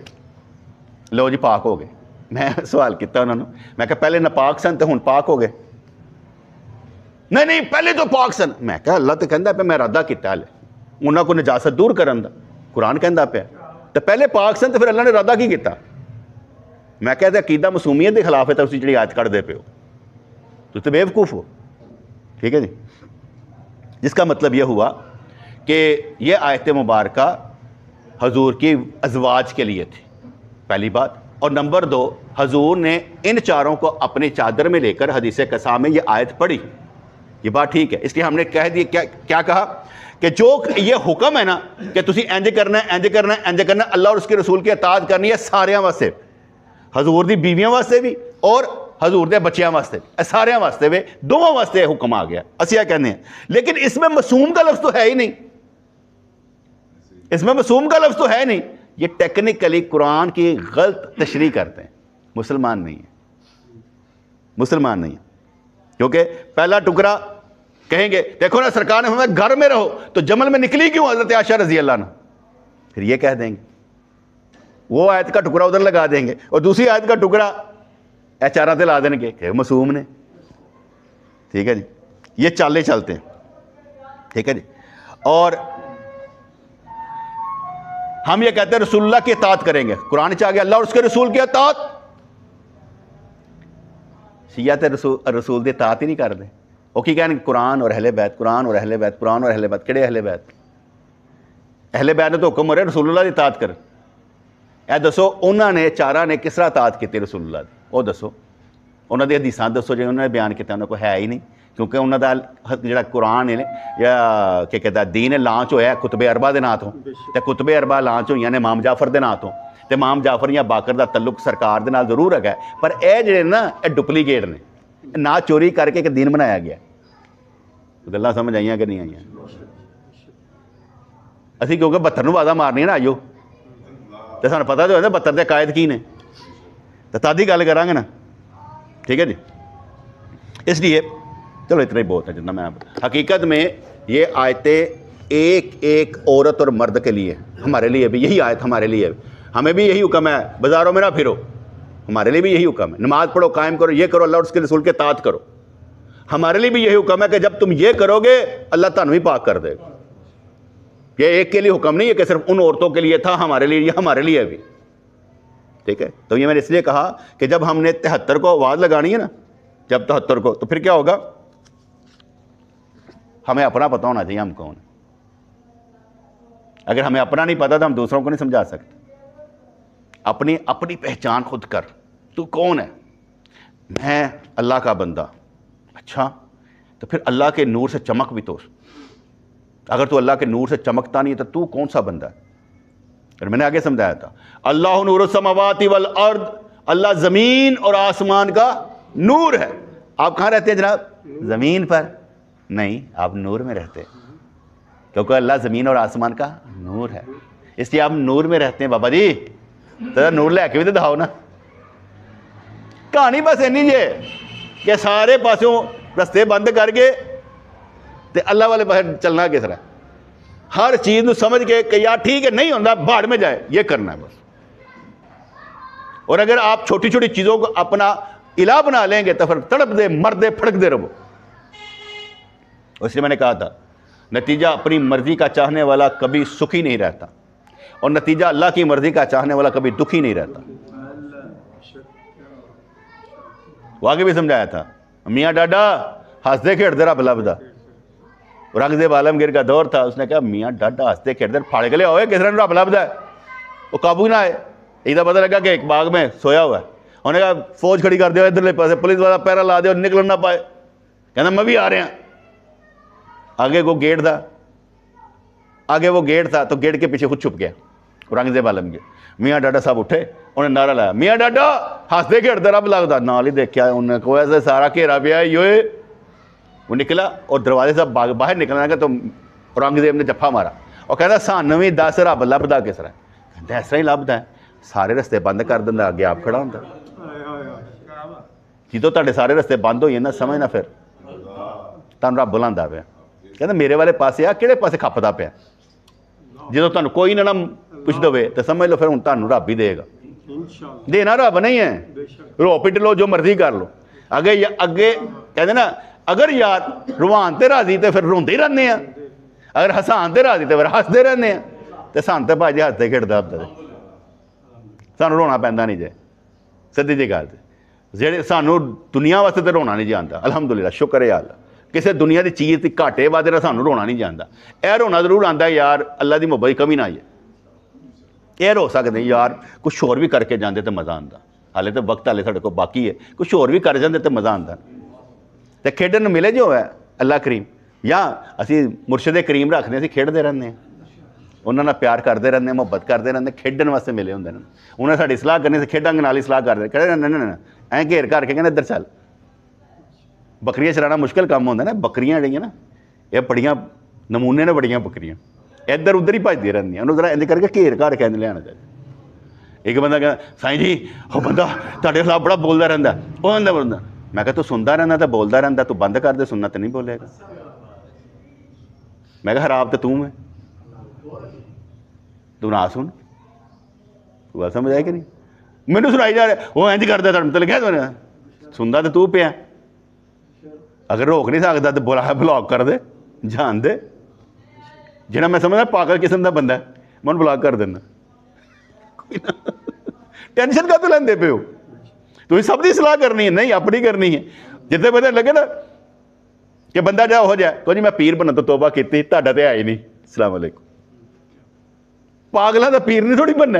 Speaker 1: لو جی پاک ہو گئے. میں سوال کیتا انہوں نے, میں کہ پہلے ناپاک سن تو ہن پاک ہو گئے. نہیں پہلے تو پاک سن. میں کہا اللہ تو کہندا پہ میں ارادہ کیتا ہے انہاں کو نجاست دور کرن دا, قرآن کہندا پیا تو پہلے پاک سن تو پھر اللہ نے ارادہ کی کیتا. میں کہتا عقیدہ معصومیت کے خلاف ہے تو اسی جڑی آیت کر دے پہ ہو تو بیوقوف ہو. ٹھیک ہے جی, جس کا مطلب یہ ہوا کہ یہ آیت مبارکہ حضور کی ازواج کے لیے تھی, پہلی بات. اور نمبر 2, حضور نے ان چاروں کو اپنی چادر میں لے کر حدیث قصا میں یہ آیت پڑھی. یہ بات ٹھیک ہے. اس لیے ہم نے کہہ دیا کیا کہا کہ جو یہ حکم ہے نا کہ تسی انج کرنا ہے انج کرنا ہے انج کرنا ہے, اللہ اور اس کے رسول کی اطاعت کرنی ہے سارے واسطے, حضور دی بیویاں واسطے بھی اور حضور دے بچیاں واسطے بھی, سارے واسطے بھی, دونوں واسطے حکم آ گیا. اسی کہنے ہیں, لیکن اس میں معصوم کا لفظ تو ہے ہی نہیں, اس میں معصوم کا لفظ تو ہے نہیں. یہ ٹیکنیکلی قرآن کی غلط تشریح کرتے ہیں. مسلمان نہیں ہے, مسلمان نہیں ہے. کیونکہ پہلا ٹکڑا کہیں گے دیکھو نا سرکار نے ہمیں گھر میں رہو, تو جمل میں نکلی کیوں حضرت عائشہ رضی اللہ عنہ, پھر یہ کہہ دیں گے, وہ آیت کا ٹکڑا ادھر لگا دیں گے اور دوسری آیت کا ٹکڑا چارہ تے لا دیں گے کہ معصوم نے. ٹھیک ہے جی, یہ چالے چلتے ہیں. ٹھیک ہے جی. اور ہم یہ کہتے ہیں رسول اللہ کی اطاعت کریں گے, قرآن چاہ گیا اللہ اور اس کے رسول کی اطاعت, شیعہ تے رسول دی اطاعت ہی نہیں کرتے. وہ کی کہنے قرآن اور اہل بیت, قرآن اور اہل بیت, قرآن اور اہل بیت. کہڑے اہل بیت؟ اہل بیت نے تو حکم ہو رہا ہے رسول اللہ دی اطاعت کر. اے دسو انہوں نے چارہ نے کس طرح اطاعت کی رسول اللہ دی, وہ دسو. انہوں نے حدیثاں دسو جو انہوں نے بیان کیا, انہوں کو ہے ہی نہیں. کیونکہ انہوں دا جڑا قرآن ہے یا کہ کہتا ہے دین لانچ ہویا ہے کتب اربع دے نام تو, تے کتب اربع لانچ ہوئی نے امام جعفر دے نام تو, تے امام جعفر یا باقر دا تعلق سرکار دے نال ضرور ہے, پر اے جڑے نا اے ڈپلیکیٹ نے, نہ چوری کر کے دین بنایا گیا. گلاں سمجھ آئیاں کہ نہیں آئیاں؟ اسی کیونکہ 72 نوں آواز مارنی ہے نا آئیو, تو سانوں پتہ تو ہے نا 72 دے قائد کی نے, تو تادی گل کریں گے نا. ٹھیک ہے جی. اس لیے چلو اتنا ہی بہت ہے جتنا میں حقیقت میں یہ آیتیں ایک ایک عورت اور مرد کے لیے, ہمارے لیے بھی یہی آیت, ہمارے لیے ہمیں بھی یہی حکم ہے بازاروں میں نہ پھرو, ہمارے لیے بھی یہی حکم ہے نماز پڑھو قائم کرو یہ کرو اللہ اور اس کے رسول کے اطاعت کرو. ہمارے لیے بھی یہی حکم ہے کہ جب تم یہ کرو گے اللہ تانوں بھی پاک کر دے گا. یہ ایک کے لیے حکم نہیں ہے کہ صرف ان عورتوں کے لیے تھا, ہمارے لیے, یہ ہمارے لیے بھی. ٹھیک ہے. تو یہ میں نے اس لیے کہا کہ جب ہم نے 73 کو آواز لگانی ہے نا, جب 73 کو, تو پھر کیا ہوگا, ہمیں اپنا پتہ ہونا چاہیے ہم کون. اگر ہمیں اپنا نہیں پتا تو ہم دوسروں کو نہیں سمجھا سکتے. اپنی پہچان خود کر, تو کون ہے؟ میں اللہ کا بندہ. اچھا, تو پھر اللہ کے نور سے چمک بھی تو. اگر تو اللہ کے نور سے چمکتا نہیں ہے تو کون سا بندہ ہے؟ اور میں نے آگے سمجھایا تھا اللہ نور السماوات والارض, اللہ زمین اور آسمان کا نور ہے. آپ کہاں رہتے ہیں جناب؟ زمین پر نہیں, آپ نور میں رہتے ہیں, کیونکہ اللہ زمین اور آسمان کا نور ہے. اس لیے آپ نور میں رہتے ہیں. بابا جی تو نور لے کے بھی تو دکھاؤ نا. کہانی بس اینی جے کہ سارے پاسوں رستے بند کر کے تے اللہ والے پاس چلنا کس طرح, ہر چیز نو سمجھ کے کہ یار ٹھیک ہے نہیں ہوتا بھاڑ میں جائے, یہ کرنا ہے بس. اور اگر آپ چھوٹی چھوٹی چیزوں کو اپنا الہ بنا لیں گے تو پھر تڑپ دے مر دے پھڑک دے رہو. اس لیے میں نے کہا تھا نتیجہ اپنی مرضی کا چاہنے والا کبھی سکھی نہیں رہتا, اور نتیجہ اللہ کی مرضی کا چاہنے والا کبھی دکھی نہیں رہتا. وہ آگے بھی سمجھایا تھا میاں ڈاڈا ہنستے کھیڑتے رب لبدا. اورنگزیب عالمگیر کا دور تھا, اس نے کہا میاں ڈاڈا ہنستے کھیڑتے پھاڑ کے لے ہوئے کس طرح رب لبدا ہے. وہ قابو نہ آئے, ادھر پتہ لگا کہ ایک باغ میں سویا ہوا ہے. انہوں نے کہا فوج کھڑی کر دیا ادھرلے پاسے, پولیس والا پیرا لا دیا, نکل نہ پائے. کہنا میں بھی آ رہے ہیں. آگے وہ گیٹ تھا, آگے وہ گیٹ تھا تو گیٹ کے پیچھے خود چھپ گیا اورنگزیب عالمگیر. میاں ڈاڈا صاحب اٹھے, انہوں نے نعرہ لایا میاں ڈاڈا ہنستے کھیڑتے رب لگتا. نال ہی دیکھا انہوں نے ایسے سارا گھیرا پیا یہ. وہ نکلا اور دروازے سے باہر نکلنا گیا تو اورنگزیب نے جفا مارا اور کہتا سانوں بھی دس رب لبدا کس طرح. کہتا اس طرح ہی لبدا ہے, سارے رستے بند کر دینا, اگے آپ کھڑا ہوتا. جدوں تہاڈے سارے رستے بند ہوئی نا سمجھنا پھر تمہیں رب بلانا پیا. کہتا میرے والے پاسے آ, کہڑے پاسے کھپدا پیا. جدوں تمہیں کوئی نہ پوچھ دے تو سمجھ لو پھر ہوں تمہیں رب ہی دے گا. دینا رب نہیں ہے, رو پٹ لو جو مرضی کر لو. اگے کہتے نا اگر یار روان تے راضی تو پھر روندے رہنے ہیں, اگر ہسان تے راضی تو پھر ہستے رہنے ہیں. تو سان تے بھائی ہستے کھیڑتا سانوں رونا پیندا نہیں جے, سدھی جی گل جی سانوں دنیا واسطے تو رونا نہیں جانتا. الحمدللہ شکر ہے اللہ, کسی دنیا کی چیز کی گھاٹے وعدے نہ سانوں رونا نہیں جانتا. اے رونا ضرور آتا یار اللہ کی محبت کی کمی نہ آئی ہے. یہ رو سکتے یار کچھ اور بھی کر کے جاندے تو مزہ آتا. ہالے تو وقت ہالے ساڈے کو باقی ہے, کچھ اور بھی کر جاندے تو مزہ آتا. تو کھیڈن ملے جو ہے ਅੱਲਾ ਕਰੀਮ ਜਾਂ ਅਸੀਂ ਮੁਰਸ਼ਿਦ ਕਰੀਮ ਰੱਖਦੇ, ਅਸੀਂ ਖੇਡਦੇ ਰਹਿੰਦੇ ਹਾਂ, ਉਹਨਾਂ ਨਾਲ ਪਿਆਰ ਕਰਦੇ ਰਹਿੰਦੇ, ਮੁਹੱਬਤ ਕਰਦੇ ਰਹਿੰਦੇ, ਖੇਡਣ ਵਾਸਤੇ ਮਿਲੇ ਹੁੰਦੇ ਨੇ। ਉਹਨਾਂ ਸਾਡੀ ਸਲਾਹ ਕਰਨੀ, ਅਸੀਂ ਖੇਡਾਂਗੇ ਨਾਲ ਹੀ ਸਲਾਹ ਕਰਦੇ, ਕਹਿੰਦੇ ਨਾ ਐਂ ਘੇਰ ਘਰ ਕੇ ਕਹਿੰਦੇ ਇੱਧਰ ਚੱਲ। ਬੱਕਰੀਆਂ ਚਲਾਉਣਾ ਮੁਸ਼ਕਿਲ ਕੰਮ ਹੁੰਦਾ ਨਾ, ਬੱਕਰੀਆਂ ਜਿਹੜੀਆਂ ਨਾ ਇਹ ਬੜੀਆਂ ਨਮੂਨੇ ਨੇ, ਬੜੀਆਂ ਬੱਕਰੀਆਂ ਇੱਧਰ ਉੱਧਰ ਹੀ ਭੱਜਦੀਆਂ ਰਹਿੰਦੀਆਂ, ਉਹਨੂੰ ਜ਼ਰਾ ਇੰਝ ਕਰਕੇ ਘੇਰ ਘਰ ਕੇ ਲਿਆਉਣਾ ਚਾਹੀਦਾ। ਇੱਕ ਬੰਦਾ ਕਹਿੰਦਾ ਸਾਈਂ ਜੀ ਉਹ ਬੰਦਾ ਤੁਹਾਡੇ ਖਿਲਾਫ ਬੜਾ ਬੋਲਦਾ ਰਹਿੰਦਾ, ਉਹ ਆਂਦਾ ਬੋਲਦਾ। ਮੈਂ ਕਿਹਾ ਤੂੰ ਸੁਣਦਾ ਰਹਿੰਦਾ ਤਾਂ ਬੋਲਦਾ ਰਹਿੰਦਾ, ਤੂੰ ਬੰਦ ਕਰ ਦੇ ਸੁਣਨਾ ਤਾਂ ਨਹੀਂ ਬੋਲੇਗਾ। ਮੈਂ ਕਿਹਾ ਖਰਾਬ ਤਾਂ ਤੂੰ ਹੈ, ਤੂੰ ਨਾ ਸੁਣ। ਤੂੰ ਗੱਲ ਸਮਝ ਆਈ ਕਿ ਨਹੀਂ? ਮੈਨੂੰ ਸੁਣਾਈ ਜਾ ਰਿਹਾ ਉਹ ਇੰਝ ਕਰਦਾ, ਤੁਹਾਨੂੰ ਤਾਂ ਲੱਗਿਆ ਸੁਣਦਾ ਤਾਂ ਤੂੰ ਪਿਆ। ਅਗਰ ਰੋਕ ਨਹੀਂ ਸਕਦਾ ਤਾਂ ਬਲੌਕ ਕਰ ਦੇ, ਜਾਣ ਦੇ। ਜਿਹੜਾ ਮੈਂ ਸਮਝਦਾ ਪਾਗਲ ਕਿਸਮ ਦਾ ਬੰਦਾ ਮੈਂ ਉਹਨੂੰ ਬਲੌਕ ਕਰ ਦਿੰਦਾ। ਟੈਨਸ਼ਨ ਕਾਹਤੋਂ ਲੈਂਦੇ ਪਏ ਹੋ? ਤੁਸੀਂ ਸਭ ਦੀ ਸਲਾਹ ਕਰਨੀ ਹੈ, ਨਹੀਂ ਆਪਣੀ ਕਰਨੀ ਹੈ। ਜਿੱਥੇ ਪਤਾ ਲੱਗੇ ਨਾ ਕਿ ਬੰਦਾ ਜਾ ਹੋ ਜਾ ਕੋ ਜੀ ਮੈਂ ਪੀਰ ਬਣਨ ਤੋਂ ਤੋਬਾ ਕੀਤੀ, ਤੁਹਾਡਾ ਤੇ ਹੈ ਹੀ ਨਹੀਂ। ਅਸਲਾਮ ਅਲੈਕੁਮ। ਪਾਗਲਾਂ ਦਾ ਪੀਰ ਨਹੀਂ ਥੋੜੀ ਬਣਨਾ,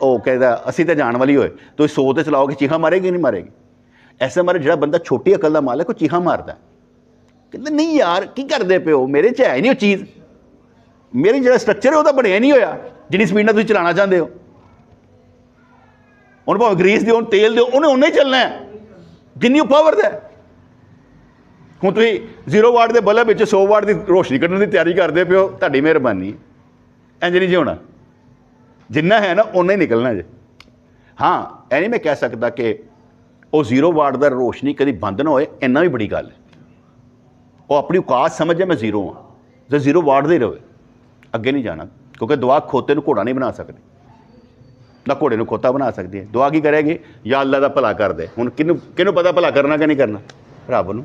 Speaker 1: ਉਹ ਕਹਿੰਦਾ ਅਸੀਂ ਤਾਂ ਜਾਣ ਵਾਲੀ ਹੋਏ, ਤੁਸੀਂ 100 ਤੇ ਚਲਾਓਗੇ, ਚੀਖਾਂ ਮਾਰੇਗੀ ਨਹੀਂ ਮਾਰੇਗੀ? ਐਸੇ ਮਾਰੇ ਜਿਹੜਾ ਬੰਦਾ ਛੋਟੀ ਅਕਲ ਦਾ ਮਾਲਕ ਉਹ ਚੀਖਾਂ ਮਾਰਦਾ, ਕਹਿੰਦਾ ਨਹੀਂ ਯਾਰ ਕੀ ਕਰਦੇ ਪਏ ਹੋ, ਮੇਰੇ 'ਚ ਹੈ ਨਹੀਂ ਉਹ ਚੀਜ਼, ਮੇਰੀ ਜਿਹੜਾ ਸਟਰਕਚਰ ਹੈ ਉਹਦਾ ਬਣਿਆ ਨਹੀਂ ਹੋਇਆ ਜਿੰਨੀ ਸਪੀਡ ਨਾਲ ਤੁਸੀਂ ਚਲਾਉਣਾ ਚਾਹੁੰਦੇ ਹੋ। ਉਹਨੂੰ ਭਾਵੇਂ ਗਰੀਸ ਦਿਓ, ਤੇਲ ਦਿਓ, ਉਹਨੇ ਉਨਾ ਹੀ ਚੱਲਣਾ ਹੈ ਜਿੰਨੀ ਉਹ ਪਾਵਰ ਦਾ। ਹੁਣ ਤੁਸੀਂ 0 ਵਾਟ ਦੇ ਬਲਬ ਵਿੱਚ 100 ਵਾਟ ਦੀ ਰੋਸ਼ਨੀ ਕੱਢਣ ਦੀ ਤਿਆਰੀ ਕਰਦੇ ਪਏ ਹੋ, ਤੁਹਾਡੀ ਮਿਹਰਬਾਨੀ, ਇੰਝ ਨਹੀਂ ਜੀ ਹੋਣਾ। ਜਿੰਨਾ ਹੈ ਨਾ ਉਨਾ ਹੀ ਨਿਕਲਣਾ ਜੇ। ਹਾਂ ਇਹ ਨਹੀਂ ਮੈਂ ਕਹਿ ਸਕਦਾ ਕਿ ਉਹ 0 ਵਾਟ ਦਾ ਰੋਸ਼ਨੀ ਕਦੀ ਬੰਦ ਨਾ ਹੋਏ, ਇੰਨਾ ਵੀ ਬੜੀ ਗੱਲ ਹੈ। ਉਹ ਆਪਣੀ ਔਕਾਤ ਸਮਝੇ ਮੈਂ 0 ਹਾਂ, ਜੇ 0 ਵਾਟ ਦਾ ਹੀ ਰਹੇ, ਅੱਗੇ ਨਹੀਂ ਜਾਣਾ। ਕਿਉਂਕਿ ਦੁਆ ਖੋਤੇ ਨੂੰ ਘੋੜਾ ਨਹੀਂ ਬਣਾ ਸਕਦੀ, ਨਾ ਘੋੜੇ ਨੂੰ ਖੋਤਾ ਬਣਾ ਸਕਦੀ ਹੈ। ਦੁਆ ਕੀ ਕਰੇਗੀ? ਯਾ ਅੱਲਾ ਦਾ ਭਲਾ ਕਰ ਦੇ। ਹੁਣ ਕਿਹਨੂੰ ਪਤਾ ਭਲਾ ਕਰਨਾ ਕਿ ਨਹੀਂ ਕਰਨਾ? ਰੱਬ ਨੂੰ,